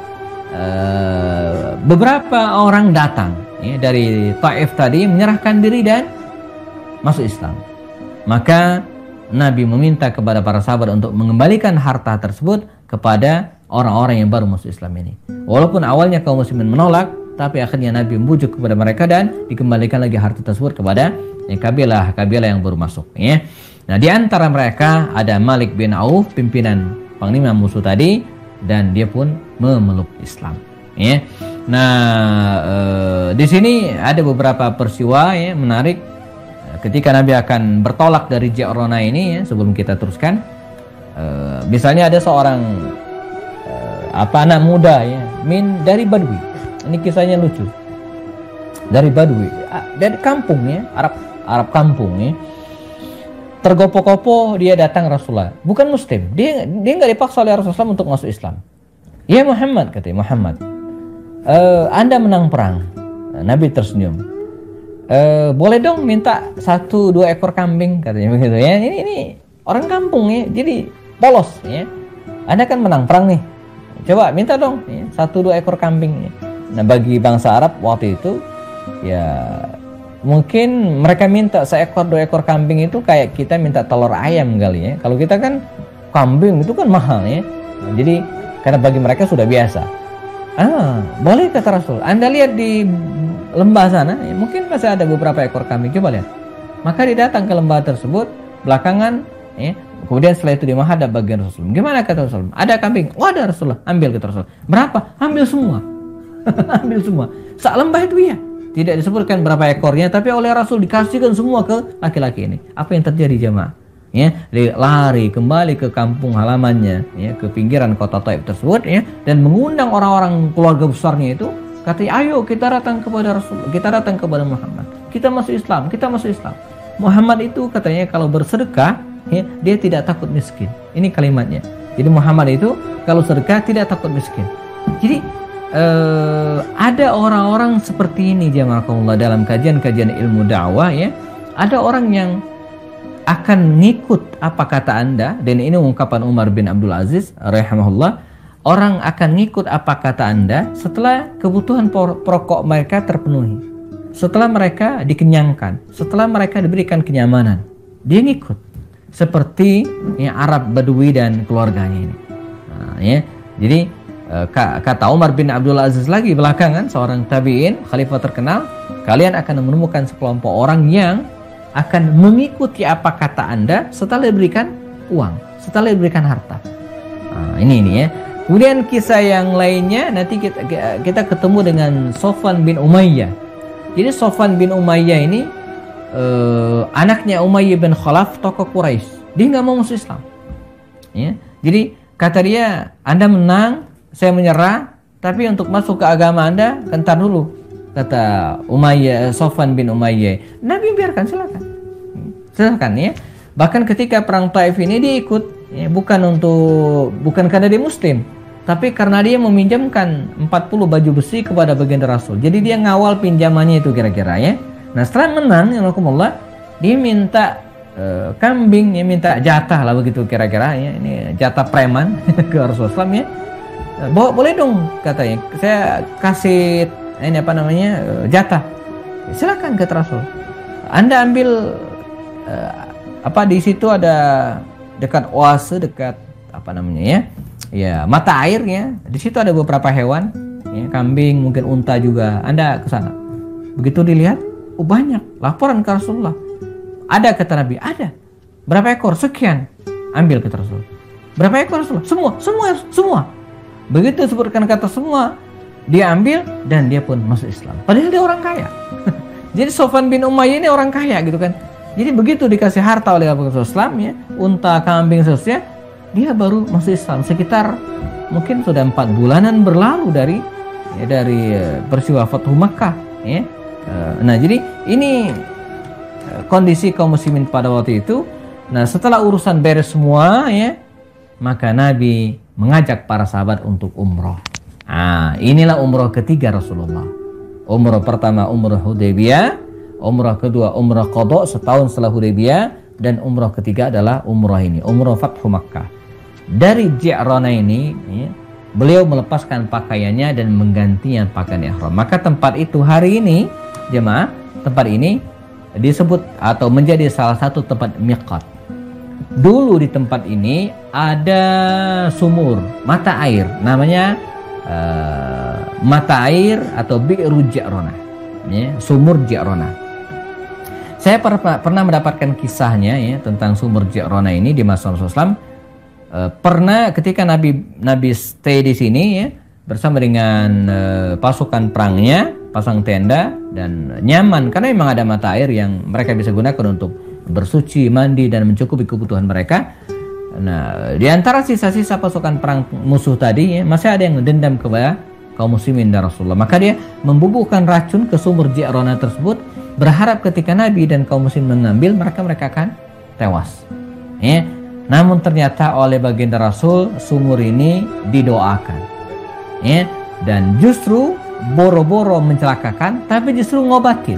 beberapa orang datang ya, dari Taif tadi menyerahkan diri dan masuk Islam. Maka Nabi meminta kepada para sahabat untuk mengembalikan harta tersebut kepada orang-orang yang baru masuk Islam ini. Walaupun awalnya kaum muslimin menolak, tapi akhirnya Nabi membujuk kepada mereka dan dikembalikan lagi harta tersebut kepada kabilah yang baru masuk. Ya. Nah, di antara mereka ada Malik bin Auf, pimpinan panglima musuh tadi, dan dia pun memeluk Islam. Ya. Nah, di sini ada beberapa peristiwa ya, menarik. Ketika Nabi akan bertolak dari Ji'rana ini, ya, sebelum kita teruskan, misalnya ada seorang anak muda ya, dari Badui. Ini kisahnya lucu. Dari Badui, dari kampung ya, Arab kampung ya. Tergopoh-gopoh dia datang Rasulullah. Bukan Muslim. Dia nggak dipaksa oleh Rasulullah untuk masuk Islam. Ya Muhammad, katanya, Muhammad, Anda menang perang. Nabi tersenyum. Boleh dong minta 1-2 ekor kambing, katanya begitu ya. Ini orang kampung ya, jadi polos ya. Anda kan menang perang nih, coba minta dong ya, 1-2 ekor kambing ya. Nah, bagi bangsa Arab waktu itu ya, mungkin mereka minta 1-2 ekor kambing itu kayak kita minta telur ayam kali ya. Kalau kita kan kambing itu kan mahal ya. Nah, jadi karena bagi mereka sudah biasa. Boleh, kata Rasul. Anda lihat di lembah sana, ya, mungkin masih ada beberapa ekor kambing, coba lihat. Maka dia datang ke lembah tersebut belakangan, ya. Kemudian setelah itu dia menghadap bagian Rasul. Gimana, kata Rasul? Ada kambing? Oh, ada, Rasulullah. Ambil, kata Rasul. Berapa? Ambil semua. Ambil semua. Sak lembah itu ya. Tidak disebutkan berapa ekornya, tapi oleh Rasul dikasihkan semua ke laki-laki ini. Apa yang terjadi, jemaah? Ya, dia lari kembali ke kampung halamannya, ya, ke pinggiran kota Taif tersebut, ya, dan mengundang orang-orang keluarga besarnya itu. Katanya, ayo kita datang kepada Rasul, kita datang kepada Muhammad, kita masuk Islam, kita masuk Islam. Muhammad itu katanya kalau bersedekah, ya, dia tidak takut miskin. Ini kalimatnya. Jadi Muhammad itu kalau sedekah tidak takut miskin. Jadi ada orang-orang seperti ini, jemaah dalam kajian-kajian ilmu dakwah ya. Ada orang yang akan ngikut apa kata Anda, dan ini ungkapan Umar bin Abdul Aziz rahimahullah. Orang akan ngikut apa kata Anda setelah kebutuhan pokok mereka terpenuhi, setelah mereka dikenyangkan, setelah mereka diberikan kenyamanan, dia ngikut. Seperti ya, Arab Badui dan keluarganya ini. Nah, ya. Jadi kata Umar bin Abdul Aziz lagi belakangan, seorang tabi'in, khalifah terkenal, kalian akan menemukan sekelompok orang yang akan mengikuti apa kata Anda setelah diberikan uang, setelah diberikan harta. Nah, ini ya. Kemudian kisah yang lainnya nanti kita ketemu dengan Sofwan bin Umayyah. Jadi Sofwan bin Umayyah ini anaknya Umayyah bin Khalaf, tokoh Quraisy. Dia nggak mau masuk Islam. Ya. Jadi kata dia, Anda menang, saya menyerah, tapi untuk masuk ke agama Anda, kentar dulu. Kata Sofwan bin Umayyah, Nabi biarkan, silakan ya. Bahkan ketika perang Taif ini dia ikut, ya, bukan karena dia Muslim, tapi karena dia meminjamkan 40 baju besi kepada baginda Rasul. Jadi dia ngawal pinjamannya itu kira-kira ya. Nah setelah menang, ya Allah, dia minta kambing, ya, minta jatah lah begitu kira-kira ya. Ini jatah preman ke Rasulullah ya. Boleh dong katanya, saya kasih ini apa namanya jatah. Silakan, kata Rasul. Anda ambil di situ ada dekat oase, dekat apa namanya ya, ya mata airnya. Di situ ada beberapa hewan, ya, kambing, mungkin unta juga. Anda ke sana. Begitu dilihat, banyak. Laporan ke Rasulullah. Ada, kata Nabi, ada. Berapa ekor? Sekian. Ambil, kata Rasul. Berapa ekor, Rasulullah? Semua. Begitu sebutkan kata semua, dia ambil dan dia pun masuk Islam. Padahal dia orang kaya. Jadi Sofwan bin Umayyah ini orang kaya gitu kan. Jadi begitu dikasih harta oleh Rasulullah SAW ya, unta, kambing, seterusnya, dia baru masuk Islam. Sekitar mungkin sudah 4 bulanan berlalu dari ya, dari peristiwa Fathu Makkah ya. Nah, jadi ini kondisi kaum muslimin pada waktu itu. Nah, setelah urusan beres semua ya, maka Nabi mengajak para sahabat untuk umroh. Nah, inilah umroh ketiga Rasulullah. Umroh pertama umroh Hudaybiyah, umroh kedua umroh qadha setahun setelah Hudaybiyah, dan umroh ketiga adalah umroh ini, umroh Fathu Makkah. Dari Ji'rana ini ya, beliau melepaskan pakaiannya dan menggantinya pakaian ihram. Maka tempat itu hari ini jemaah, tempat ini disebut atau menjadi salah satu tempat miqat. Dulu di tempat ini ada sumur mata air, namanya mata air atau Bi'ru Ji'rana ya, sumur Ji'rana. Saya pernah mendapatkan kisahnya ya, tentang sumur Ji'rana ini di masa Rasulullah. Pernah ketika Nabi stay di sini ya, bersama dengan pasukan perangnya, pasang tenda dan nyaman karena memang ada mata air yang mereka bisa gunakan untuk bersuci, mandi dan mencukupi kebutuhan mereka. Nah, di antara sisa-sisa pasukan perang musuh tadi ya, masih ada yang dendam kepada kaum muslimin dan Rasulullah. Maka dia membubuhkan racun ke sumur Ji'rana tersebut, berharap ketika Nabi dan kaum muslim mengambil, mereka akan tewas. Ya. Namun ternyata oleh baginda Rasul sumur ini didoakan. Ya. Dan justru boro-boro mencelakakan, tapi justru ngobatin.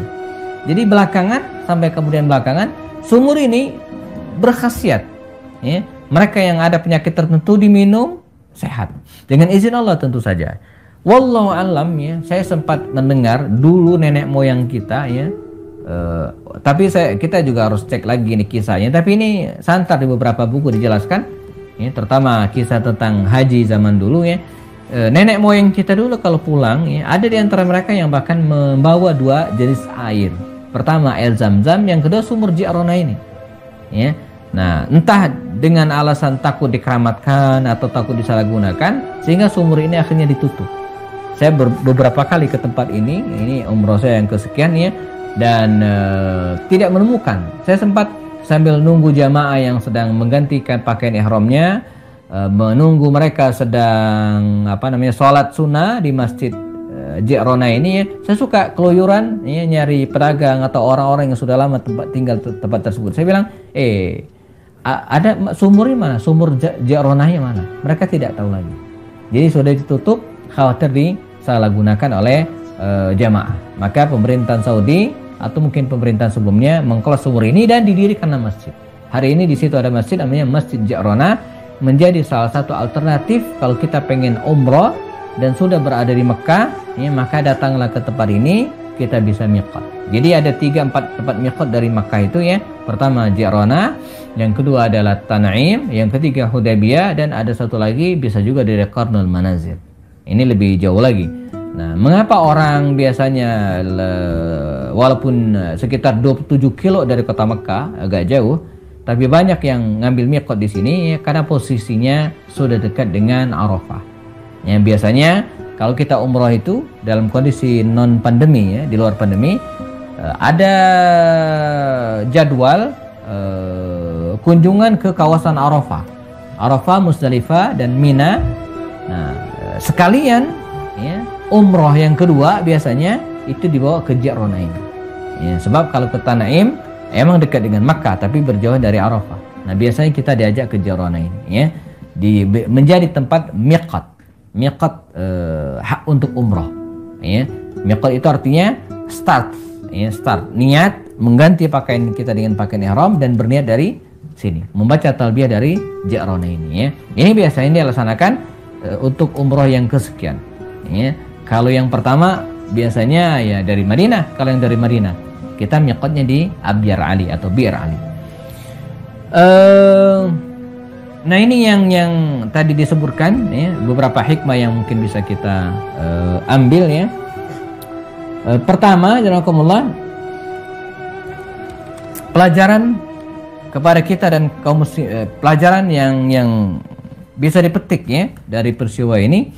Jadi belakangan, sampai kemudian belakangan, sumur ini berkhasiat. Ya. Mereka yang ada penyakit tertentu diminum sehat dengan izin Allah tentu saja. Wallahu alam ya, saya sempat mendengar dulu nenek moyang kita ya, tapi kita juga harus cek lagi nih kisahnya. Tapi ini santar di beberapa buku dijelaskan, ya, terutama kisah tentang haji zaman dulu ya. Nenek moyang kita dulu kalau pulang ya, ada di antara mereka yang bahkan membawa dua jenis air. Pertama air Zam-Zam, yang kedua sumur Ji'rana ini. Ya. Nah, entah dengan alasan takut dikeramatkan atau takut disalahgunakan, sehingga sumur ini akhirnya ditutup. Saya beberapa kali ke tempat ini umroh saya yang kesekian ya, dan tidak menemukan. Saya sempat sambil nunggu jamaah yang sedang menggantikan pakaian ihramnya, menunggu mereka sedang sholat sunnah di masjid Ji'rana ini ya, saya suka keluyuran ya, nyari pedagang atau orang-orang yang sudah lama tinggal tempat tersebut. Saya bilang, ada sumurnya mana? Sumur Ji'rananya mana? Mereka tidak tahu lagi. Jadi sudah ditutup, khawatir disalahgunakan oleh jamaah. Maka pemerintahan Saudi atau mungkin pemerintahan sebelumnya mengkelos sumur ini dan didirikanlah masjid. Hari ini di situ ada masjid namanya Masjid Ji'rana, menjadi salah satu alternatif kalau kita pengen umroh dan sudah berada di Mekah, ya, maka datanglah ke tempat ini, kita bisa miqat. Jadi ada 3-4 tempat miqat dari Mekah itu ya. Pertama Ji'rana, yang kedua adalah Tan'im, yang ketiga Hudaybiyah, dan ada satu lagi bisa juga dari Qarnul Manazil. Ini lebih jauh lagi. Nah, mengapa orang biasanya walaupun sekitar 27 kilo dari kota Mekah, agak jauh, tapi banyak yang ngambil miqat di sini ya, karena posisinya sudah dekat dengan Arafah. Yang biasanya kalau kita umroh itu dalam kondisi non pandemi ya, di luar pandemi, ada jadwal kunjungan ke kawasan Arafah, Musdalifah dan Mina. Nah, sekalian ya, umroh yang kedua biasanya itu dibawa ke Ji'rana ini. Ya, sebab kalau ke Tan'im emang dekat dengan Makkah tapi berjauh dari Arafah. Nah, biasanya kita diajak ke Ji'rana ini ya, menjadi tempat miqat hak untuk umroh ya. Miqat itu artinya start niat mengganti pakaian kita dengan pakaian ihram dan berniat dari sini membaca talbiyah dari Ji'rana ini ya. Ini biasanya dilaksanakan untuk umroh yang kesekian ya. Kalau yang pertama biasanya ya dari Madinah. Kalau yang dari Madinah kita miqatnya di Abyar Ali atau Bir Ali. Nah, ini yang tadi disebutkan ya, beberapa hikmah yang mungkin bisa kita ambil ya. Pertama, jazakumullah, pelajaran kepada kita dan kaum muslim, pelajaran yang bisa dipetik ya dari peristiwa ini,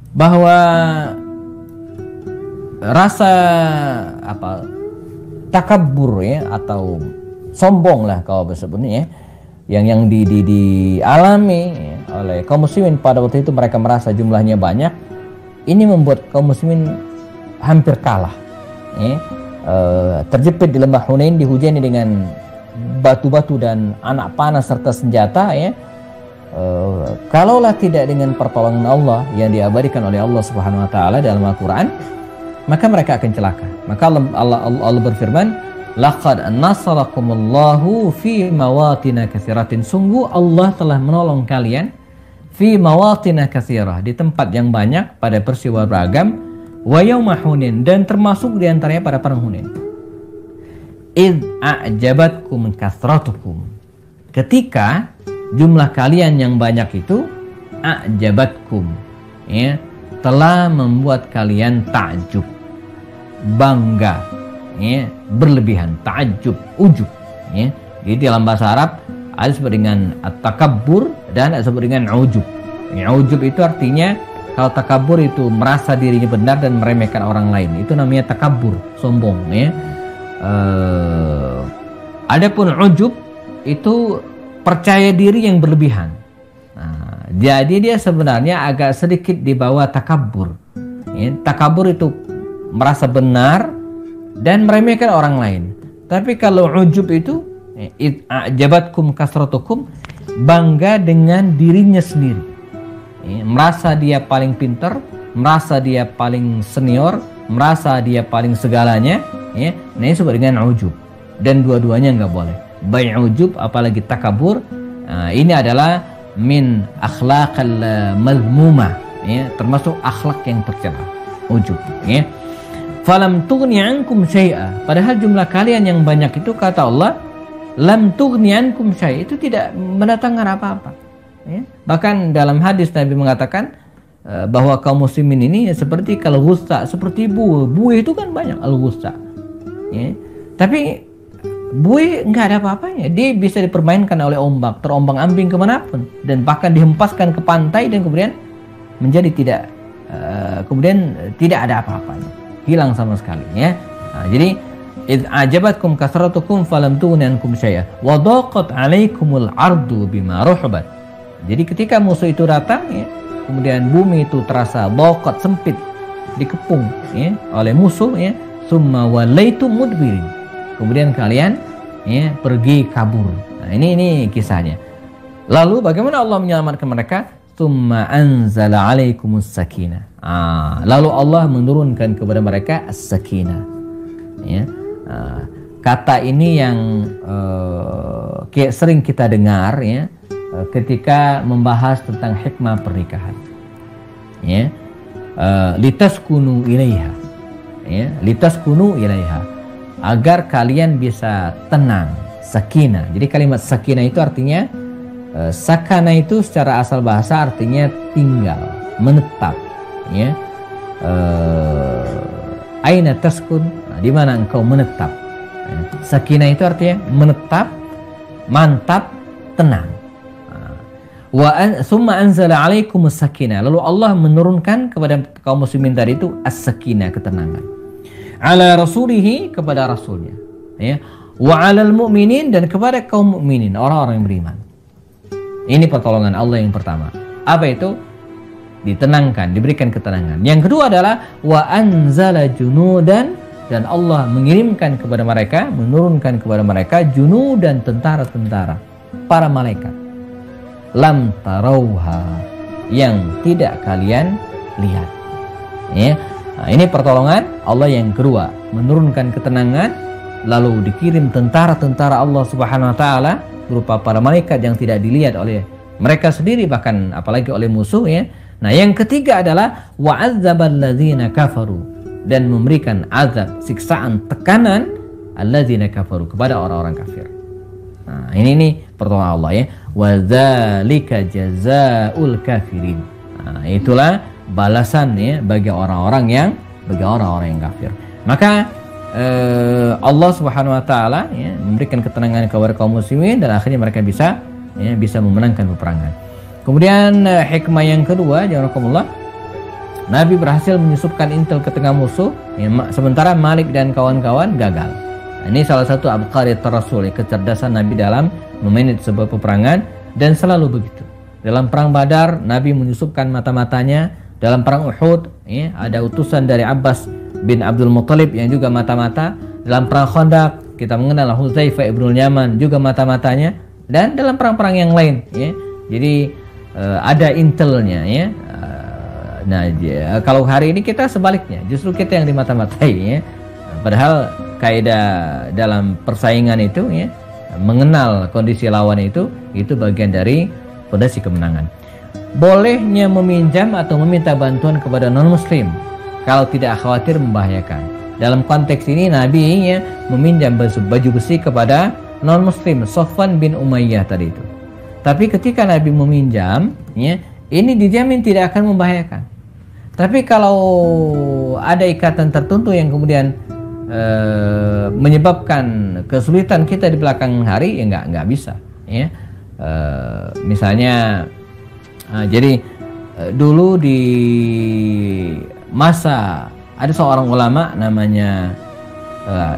bahwa rasa takabur ya atau sombong lah kalau sebutnya ya, yang dialami oleh kaum muslimin pada waktu itu. Mereka merasa jumlahnya banyak ini membuat kaum muslimin hampir kalah. Terjepit di lembah Hunain, dihujani dengan batu-batu dan anak panah serta senjata. Kalaulah tidak dengan pertolongan Allah yang diabadikan oleh Allah Subhanahu wa taala dalam Al-Qur'an, maka mereka akan celaka. Maka Allah berfirman, laqad nasarakumullahu fi mawatin katsiratin. Sungguh Allah telah menolong kalian fi mawatin katsirah, di tempat yang banyak pada peristiwa beragam, wa yauma Hunain, dan termasuk di antaranya pada perang Hunain. Id a'jabatkum kasratukum, ketika jumlah kalian yang banyak itu a'jabatkum, telah membuat kalian takjub, bangga, berlebihan, ta'ajjub, ujub. Jadi dalam bahasa Arab ada disebut dengan at-takabbur dan ada disebut dengan ujub. Ujub itu artinya, kalau takabur itu merasa dirinya benar dan meremehkan orang lain, itu namanya takabur, sombong. Adapun ujub itu percaya diri yang berlebihan. Nah, jadi dia sebenarnya agak sedikit di bawah takabur. Takabur itu merasa benar dan meremehkan orang lain. Tapi kalau ujub itu ajabatkum kasratukum, bangga dengan dirinya sendiri. Merasa dia paling pintar, merasa dia paling senior, merasa dia paling segalanya. Nah, ini disebut dengan ujub. Dan dua-duanya nggak boleh, baik ujub apalagi takabur. Ini adalah min akhlaqal mazmumah, termasuk akhlak yang tercela, ujub. Falam tughni ankum syai'a, padahal jumlah kalian yang banyak itu, kata Allah, lam tughni ankum syai'a, itu tidak mendatangkan apa-apa. Bahkan dalam hadis Nabi mengatakan bahwa kaum muslimin ini seperti kalau ghusta, seperti buih itu kan banyak al-ghusta. Tapi buih nggak ada apa-apanya, dia bisa dipermainkan oleh ombak, terombang-ambing kemanapun, dan bahkan dihempaskan ke pantai dan kemudian menjadi tidak ada apa-apanya, hilang sama sekali. Jadi id ajabatkum kasratukum falam tughni ankum syai'a wa daqat 'alaikumul ardu bima rahabat. Jadi ketika musuh itu datang, kemudian bumi itu terasa daqat, sempit, dikepung oleh musuh, summa walaitum mudbirin, kemudian kalian pergi kabur. Nah, ini kisahnya. Lalu bagaimana Allah menyelamatkan mereka? Summa anzala 'alaikumus sakinah. Lalu Allah menurunkan kepada mereka as-sakinah. Kata ini yang sering kita dengar ketika membahas tentang hikmah pernikahan. Litaskunu ilaiha. Litaskunu ilaiha, agar kalian bisa tenang, sakinah. Jadi kalimat sakinah itu artinya, sakana itu secara asal bahasa artinya tinggal, menetap. Aina taskun, di mana engkau menetap. Sakinah itu artinya menetap, mantap, tenang. Summa anzala 'alaikumus sakinah, lalu Allah menurunkan kepada kaum muslimin tadi itu as-sakinah, ketenangan. Ala rasulihi, kepada rasulnya, wa 'alal mu'minin, dan kepada kaum mukminin, orang-orang yang beriman. Ini pertolongan Allah yang pertama. Apa itu? Ditenangkan, diberikan ketenangan. Yang kedua adalah wa anzala junudan, dan Allah mengirimkan kepada mereka, menurunkan kepada mereka junudan, tentara-tentara, para malaikat. Lam tarauha, yang tidak kalian lihat. Nah, ini pertolongan Allah yang kedua, menurunkan ketenangan, lalu dikirim tentara-tentara Allah Subhanahu wa taala berupa para malaikat yang tidak dilihat oleh mereka sendiri, bahkan apalagi oleh musuh. Nah, yang ketiga adalah wa'adzabal ladzina kafaru, dan memberikan azab, siksaan, tekanan alladzina kafaru, kepada orang-orang kafir. Nah, ini pertolongan Allah, wa dzalika jazaa'ul kafirin. Nah, itulah balasan bagi orang-orang yang kafir. Maka Allah Subhanahu wa taala memberikan ketenangan kepada kaum muslimin, dan akhirnya mereka bisa memenangkan peperangan. Kemudian hikmah yang kedua, jazakumullah, Nabi berhasil menyusupkan intel ke tengah musuh, sementara Malik dan kawan-kawan gagal. Ini salah satu abqari Rasul, kecerdasan Nabi dalam memanage sebuah peperangan, dan selalu begitu. Dalam perang Badar, Nabi menyusupkan mata-matanya Dalam perang Uhud, ya, ada utusan dari Abbas bin Abdul Muttalib yang juga mata-mata. Dalam perang Khandaq kita mengenal Hudzaifah ibnul Yaman juga mata-matanya, dan dalam perang-perang yang lain, ya. Jadi ada intelnya, ya. Kalau hari ini kita sebaliknya, justru kita yang dimata-matai, ya. Padahal kaidah dalam persaingan itu, ya, mengenal kondisi lawan itu bagian dari fondasi kemenangan. Bolehnya meminjam atau meminta bantuan kepada non-muslim kalau tidak khawatir membahayakan. Dalam konteks ini Nabi, ya, meminjam baju besi kepada non-muslim, Sofwan bin Umayyah tadi itu. Tapi ketika Nabi meminjam, ya, ini dijamin tidak akan membahayakan. Tapi kalau ada ikatan tertentu yang kemudian menyebabkan kesulitan kita di belakang hari, ya nggak bisa, ya. Misalnya, jadi dulu di masa ada seorang ulama namanya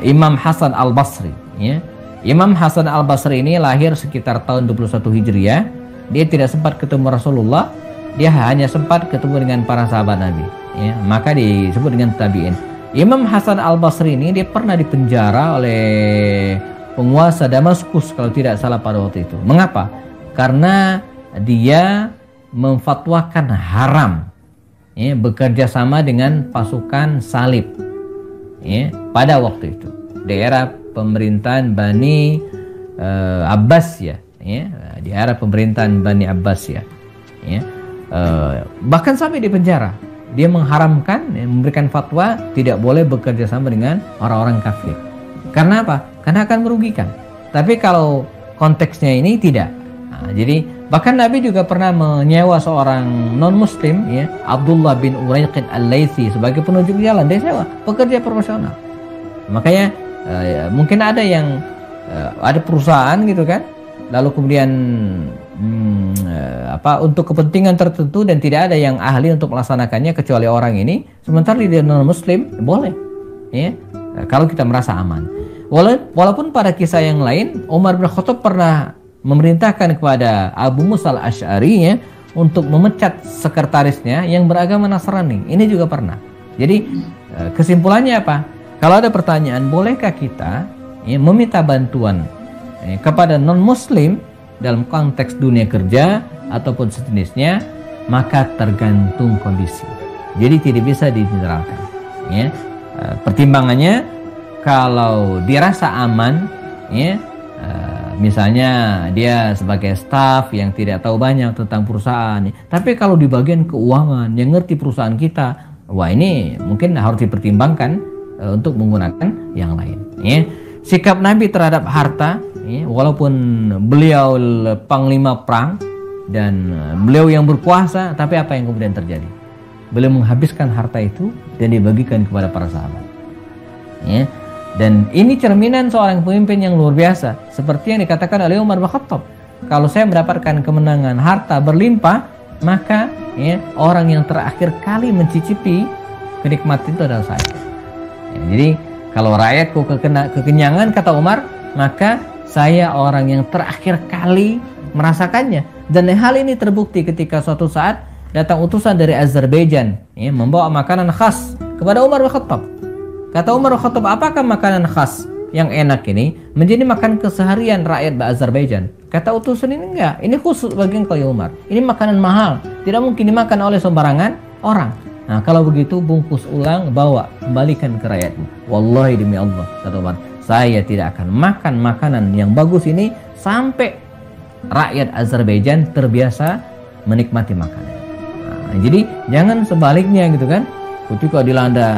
Imam Hasan Al-Basri, ya. Imam Hasan Al-Basri ini lahir sekitar tahun 21 Hijriah. Dia tidak sempat ketemu Rasulullah, dia hanya sempat ketemu dengan para sahabat Nabi, ya. Maka disebut dengan tabi'in. Imam Hasan Al-Basri ini dia pernah dipenjara oleh penguasa Damaskus kalau tidak salah pada waktu itu. Mengapa? Karena dia memfatwakan haram, ya, bekerja sama dengan pasukan salib, ya, pada waktu itu daerah pemerintahan Bani Abbasiyah, ya, di era pemerintahan Bani Abbasiyah, ya. Bahkan sampai di penjara. Dia mengharamkan, ya, memberikan fatwa tidak boleh bekerja sama dengan orang-orang kafir. Karena apa? Karena akan merugikan. Tapi kalau konteksnya ini tidak. Nah, jadi bahkan Nabi juga pernah menyewa seorang non-muslim, ya, Abdullah bin Uraiqid Al-Laitsi sebagai penunjuk jalan. Dia sewa, pekerja profesional. Makanya mungkin ada yang ada perusahaan gitu kan, lalu kemudian untuk kepentingan tertentu dan tidak ada yang ahli untuk melaksanakannya kecuali orang ini, sementara dia non-muslim, boleh, ya, kalau kita merasa aman. Walaupun pada kisah yang lain Umar bin Khattab pernah memerintahkan kepada Abu Musa al-Asy'ari, ya, untuk memecat sekretarisnya yang beragama Nasrani. Ini juga pernah. Jadi kesimpulannya apa? Kalau ada pertanyaan, bolehkah kita, ya, meminta bantuan, ya, kepada non-muslim dalam konteks dunia kerja ataupun sejenisnya, maka tergantung kondisi. Jadi tidak bisa digeneralkan, ya. Pertimbangannya kalau dirasa aman, ya, misalnya dia sebagai staf yang tidak tahu banyak tentang perusahaan, ya. Tapi kalau di bagian keuangan yang ngerti perusahaan kita, wah, ini mungkin harus dipertimbangkan untuk menggunakan yang lain, ya. Sikap Nabi terhadap harta, ya, walaupun beliau panglima perang dan beliau yang berkuasa, tapi apa yang kemudian terjadi? Beliau menghabiskan harta itu dan dibagikan kepada para sahabat, ya. Dan ini cerminan seorang pemimpin yang luar biasa, seperti yang dikatakan oleh Umar bin Khattab. Kalau saya mendapatkan kemenangan, harta berlimpah, maka, ya, orang yang terakhir kali mencicipi kenikmatan itu adalah saya, ya. Jadi kalau rakyatku kekenyangan, kata Umar, maka saya orang yang terakhir kali merasakannya. Dan hal ini terbukti ketika suatu saat datang utusan dari Azerbaijan, ya, membawa makanan khas kepada Umar bin Khattab. Kata Umar bin Khattab, apakah makanan khas yang enak ini menjadi makan keseharian rakyat Azerbaijan? Kata utusan ini, enggak, ini khusus bagi engkau ya Umar. Ini makanan mahal, tidak mungkin dimakan oleh sembarangan orang. Nah, kalau begitu bungkus ulang, bawa, kembalikan ke rakyatmu. Wallahi demi Allah, kata Umar, saya tidak akan makan makanan yang bagus ini sampai rakyat Azerbaijan terbiasa menikmati makanan. Nah, jadi jangan sebaliknya gitu kan. Ketika dilanda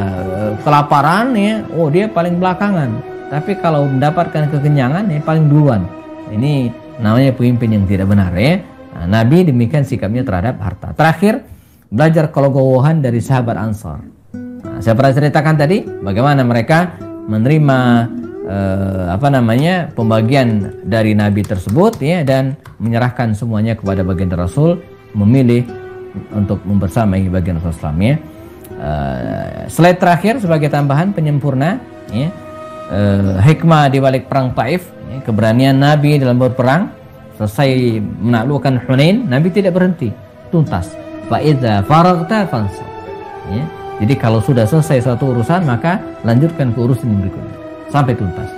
kelaparan, ya, oh dia paling belakangan. Tapi kalau mendapatkan kekenyangan, ya paling duluan. Ini namanya pemimpin yang tidak benar, ya. Nah, Nabi demikian sikapnya terhadap harta. Terakhir, belajar kelegowohan dari sahabat Ansar. Nah, saya pernah ceritakan tadi bagaimana mereka menerima pembagian dari Nabi tersebut, ya, dan menyerahkan semuanya kepada baginda Rasul, memilih untuk membersamai baginda Rasul, ya. Slide terakhir sebagai tambahan penyempurna, ya, hikmah di balik perang Taif, ya, keberanian Nabi dalam berperang. Selesai menaklukkan Hunain, Nabi tidak berhenti, tuntas. Fa idza faraghta fansab. Ya. Jadi kalau sudah selesai satu urusan, maka lanjutkan ke urusan berikutnya sampai tuntas.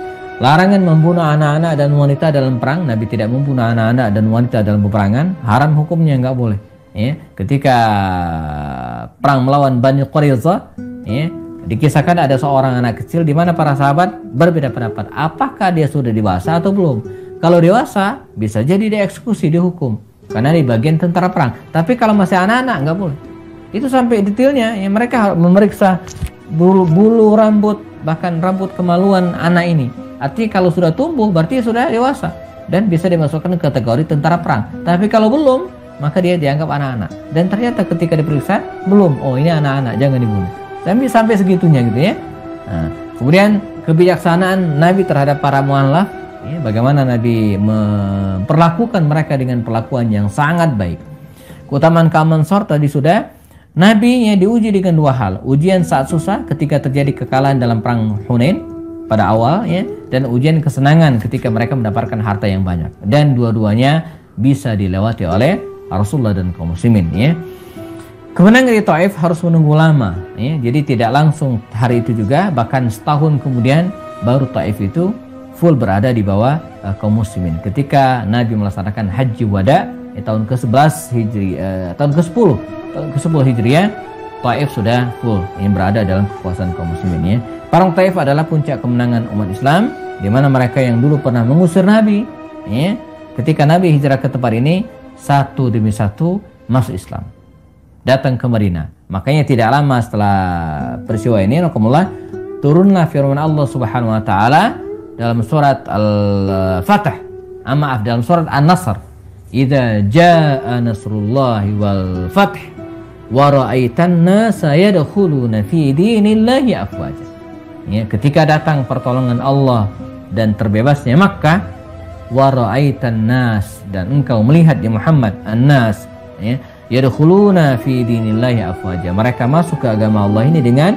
Larangan membunuh anak-anak dan wanita dalam perang. Nabi tidak membunuh anak-anak dan wanita dalam peperangan. Haram hukumnya, nggak boleh. Ya. Ketika perang melawan Bani Quraidah, ya, dikisahkan ada seorang anak kecil di mana para sahabat berbeda pendapat. Apakah dia sudah dewasa atau belum? Kalau dewasa, bisa jadi dieksekusi, dihukum. Karena di bagian tentara perang. Tapi kalau masih anak-anak, nggak boleh. Itu sampai detailnya, ya, mereka harus memeriksa bulu rambut, bahkan rambut kemaluan anak ini. Artinya kalau sudah tumbuh, berarti sudah dewasa. Dan bisa dimasukkan ke kategori tentara perang. Tapi kalau belum, maka dia dianggap anak-anak. Dan ternyata ketika diperiksa, belum. Oh, ini anak-anak, jangan dibunuh. Sampai segitunya gitu ya. Nah, kemudian kebijaksanaan Nabi terhadap para mu'allaf, ya, bagaimana Nabi memperlakukan mereka dengan perlakuan yang sangat baik. Keutamaan kaum Ansar tadi sudah. Nabi ya diuji dengan dua hal. Ujian saat susah ketika terjadi kekalahan dalam perang Hunain pada awal, ya, dan ujian kesenangan ketika mereka mendapatkan harta yang banyak. Dan dua-duanya bisa dilewati oleh Rasulullah dan kaum muslimin, ya. Kemenangan di Taif harus menunggu lama, ya. Jadi tidak langsung hari itu juga, bahkan setahun kemudian baru Taif itu full berada di bawah kaum muslimin. Ketika Nabi melaksanakan haji wada tahun ke-11 Hijri, tahun ke-10 Hijriah, Taif sudah full yang berada dalam kekuasaan kaum muslimin, ya. Perang Taif adalah puncak kemenangan umat Islam, di mana mereka yang dulu pernah mengusir Nabi, ya, ketika Nabi hijrah ke tempat ini, satu demi satu masuk Islam, datang ke Madinah. Makanya tidak lama setelah peristiwa ini, turunlah firman Allah Subhanahu wa taala dalam surat Al-Fatih, dalam surat An-Nasr, "Idza jaa nasrullahi wal fath wa ra'aitan nasa yadkhuluna fi dinillahi afwaja." Ya, ketika datang pertolongan Allah dan terbebasnya Makkah, wa ra'aitan nas, dan engkau melihat ya Muhammad an-nas, ya, yadkhuluna fi dinillahi afwaja. Mereka masuk ke agama Allah ini dengan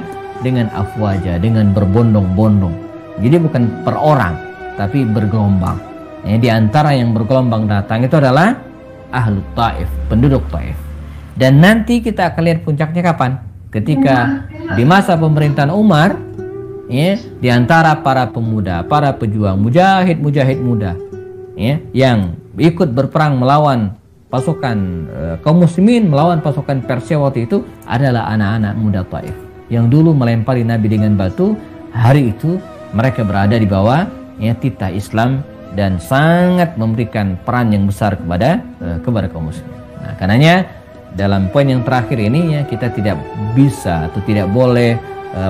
afwaja, dengan berbondong-bondong. Jadi bukan per orang, tapi bergelombang. Ya, di antara yang bergelombang datang itu adalah Ahlu Taif, penduduk Taif. Dan nanti kita akan lihat puncaknya kapan? Ketika di masa pemerintahan Umar, ya, di antara para pemuda, para pejuang, mujahid muda, ya, yang ikut berperang melawan pasukan kaum muslimin, melawan pasukan Persia waktu itu adalah anak-anak muda Taif yang dulu melempari Nabi dengan batu. Hari itu mereka berada di bawah, ya, titah Islam dan sangat memberikan peran yang besar kepada kaum muslimin. Nah, karenanya dalam poin yang terakhir ini, ya, kita tidak bisa atau tidak boleh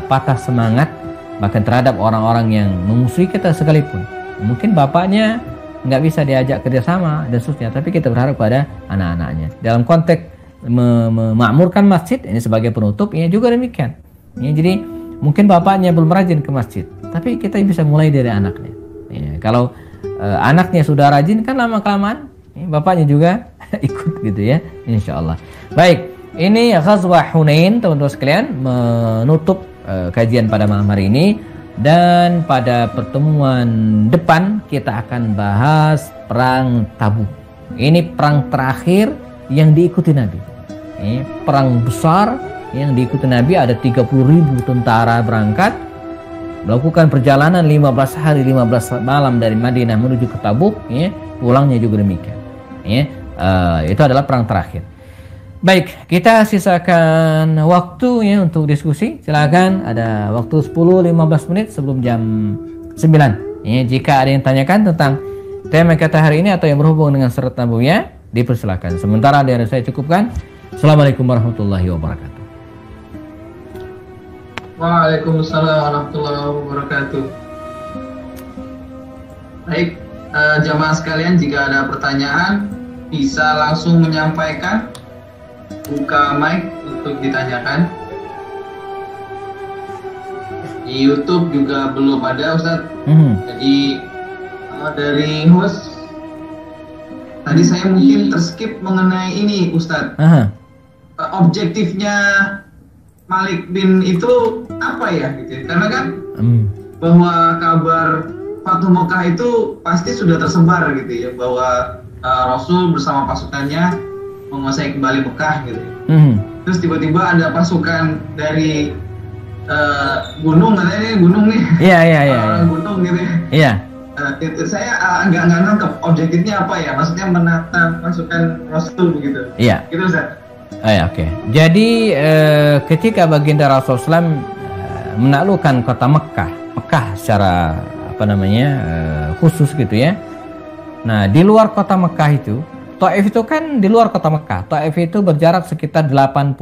patah semangat bahkan terhadap orang-orang yang memusuhi kita sekalipun. Mungkin bapaknya nggak bisa diajak kerjasama dan seterusnya, tapi kita berharap pada anak-anaknya. Dalam konteks memakmurkan masjid ini sebagai penutup, ya, juga demikian. Ya, jadi mungkin bapaknya belum rajin ke masjid, tapi kita bisa mulai dari anaknya. Ya, kalau anaknya sudah rajin, kan lama-kelamaan bapaknya juga ikut gitu, ya, insya Allah. Baik, ini Ghazwah Hunain, teman-teman sekalian, menutup kajian pada malam hari ini. Dan pada pertemuan depan kita akan bahas perang Tabuk. Ini perang terakhir yang diikuti Nabi. Ini perang besar yang diikuti Nabi, ada 30.000 tentara berangkat melakukan perjalanan 15 hari 15 malam dari Madinah menuju ke Tabuk, ya. Pulangnya juga demikian, ya. Itu adalah perang terakhir. Baik, kita sisakan waktu, ya, untuk diskusi. Silakan, ada waktu 10-15 menit sebelum jam 9. Ya, jika ada yang tanyakan tentang tema kita hari ini atau yang berhubung dengan surat Nabawiyah, dipersilakan. Sementara dari saya cukupkan. Assalamualaikum warahmatullahi wabarakatuh. Waalaikumsalam warahmatullahi wabarakatuh. Baik, jamaah sekalian, jika ada pertanyaan bisa langsung menyampaikan. Buka mic untuk ditanyakan. Di YouTube juga belum ada, Ustadz. Jadi dari host tadi saya mungkin terskip mengenai ini, Ustadz. Objektifnya Malik bin itu apa ya, gitu? Karena kan bahwa kabar Fathu Mekah itu pasti sudah tersebar gitu ya, bahwa Rasul bersama pasukannya menguasai kembali Mekah gitu. Terus tiba-tiba ada pasukan dari gunung, katanya ini gunung nih. Iya. Gunung gitu. Iya. Saya nggak nangkep objektifnya apa ya, maksudnya menata pasukan Rasul begitu. Iya. Gitu Ustaz. Oke. Jadi ketika baginda Rasulullah SAW menaklukkan kota Mekah secara khusus gitu ya. Nah, di luar kota Mekah itu, Taif itu kan di luar kota Mekah. Taif itu berjarak sekitar 87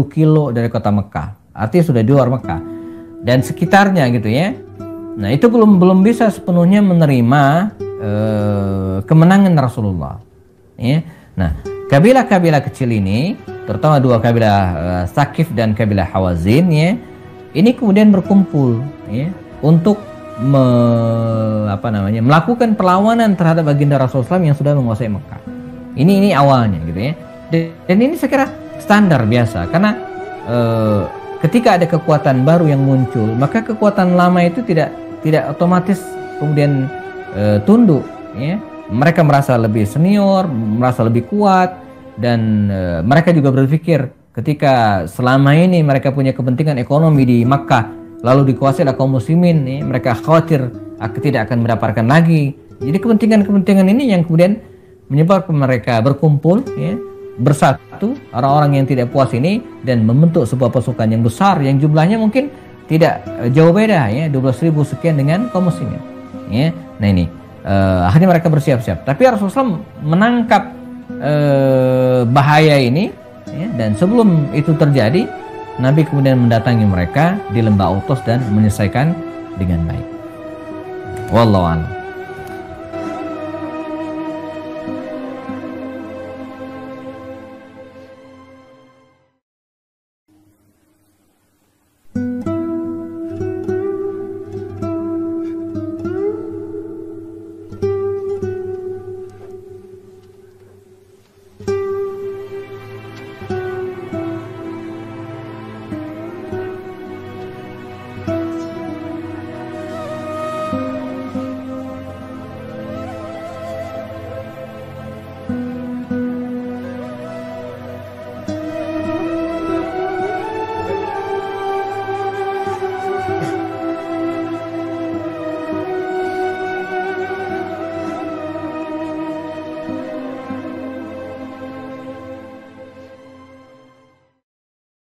kilo dari kota Mekah. Artinya sudah di luar Mekah dan sekitarnya gitu ya. Nah, itu belum bisa sepenuhnya menerima kemenangan Rasulullah. Ya. Nah, kabilah-kabilah kecil ini, terutama dua kabilah Saqif dan kabilah Hawazin, ya, ini kemudian berkumpul ya, untuk melakukan perlawanan terhadap baginda Rasulullah yang sudah menguasai Mekah. Ini awalnya gitu ya. Dan ini saya kira standar biasa karena ketika ada kekuatan baru yang muncul, maka kekuatan lama itu tidak otomatis kemudian tunduk ya. Mereka merasa lebih senior, merasa lebih kuat, dan mereka juga berpikir ketika selama ini mereka punya kepentingan ekonomi di Makkah lalu dikuasai oleh kaum muslimin ya, mereka khawatir tidak akan mendapatkan lagi. Jadi kepentingan ini yang kemudian menyebabkan mereka berkumpul ya, bersatu orang-orang yang tidak puas ini dan membentuk sebuah pasukan yang besar yang jumlahnya mungkin tidak jauh beda ya, 12.000 sekian dengan kaum muslimin ya. Nah ini akhirnya mereka bersiap-siap, tapi Rasulullah menangkap bahaya ini ya, dan sebelum itu terjadi Nabi kemudian mendatangi mereka di lembah Utus dan menyelesaikan dengan baik. Wallahu a'lam.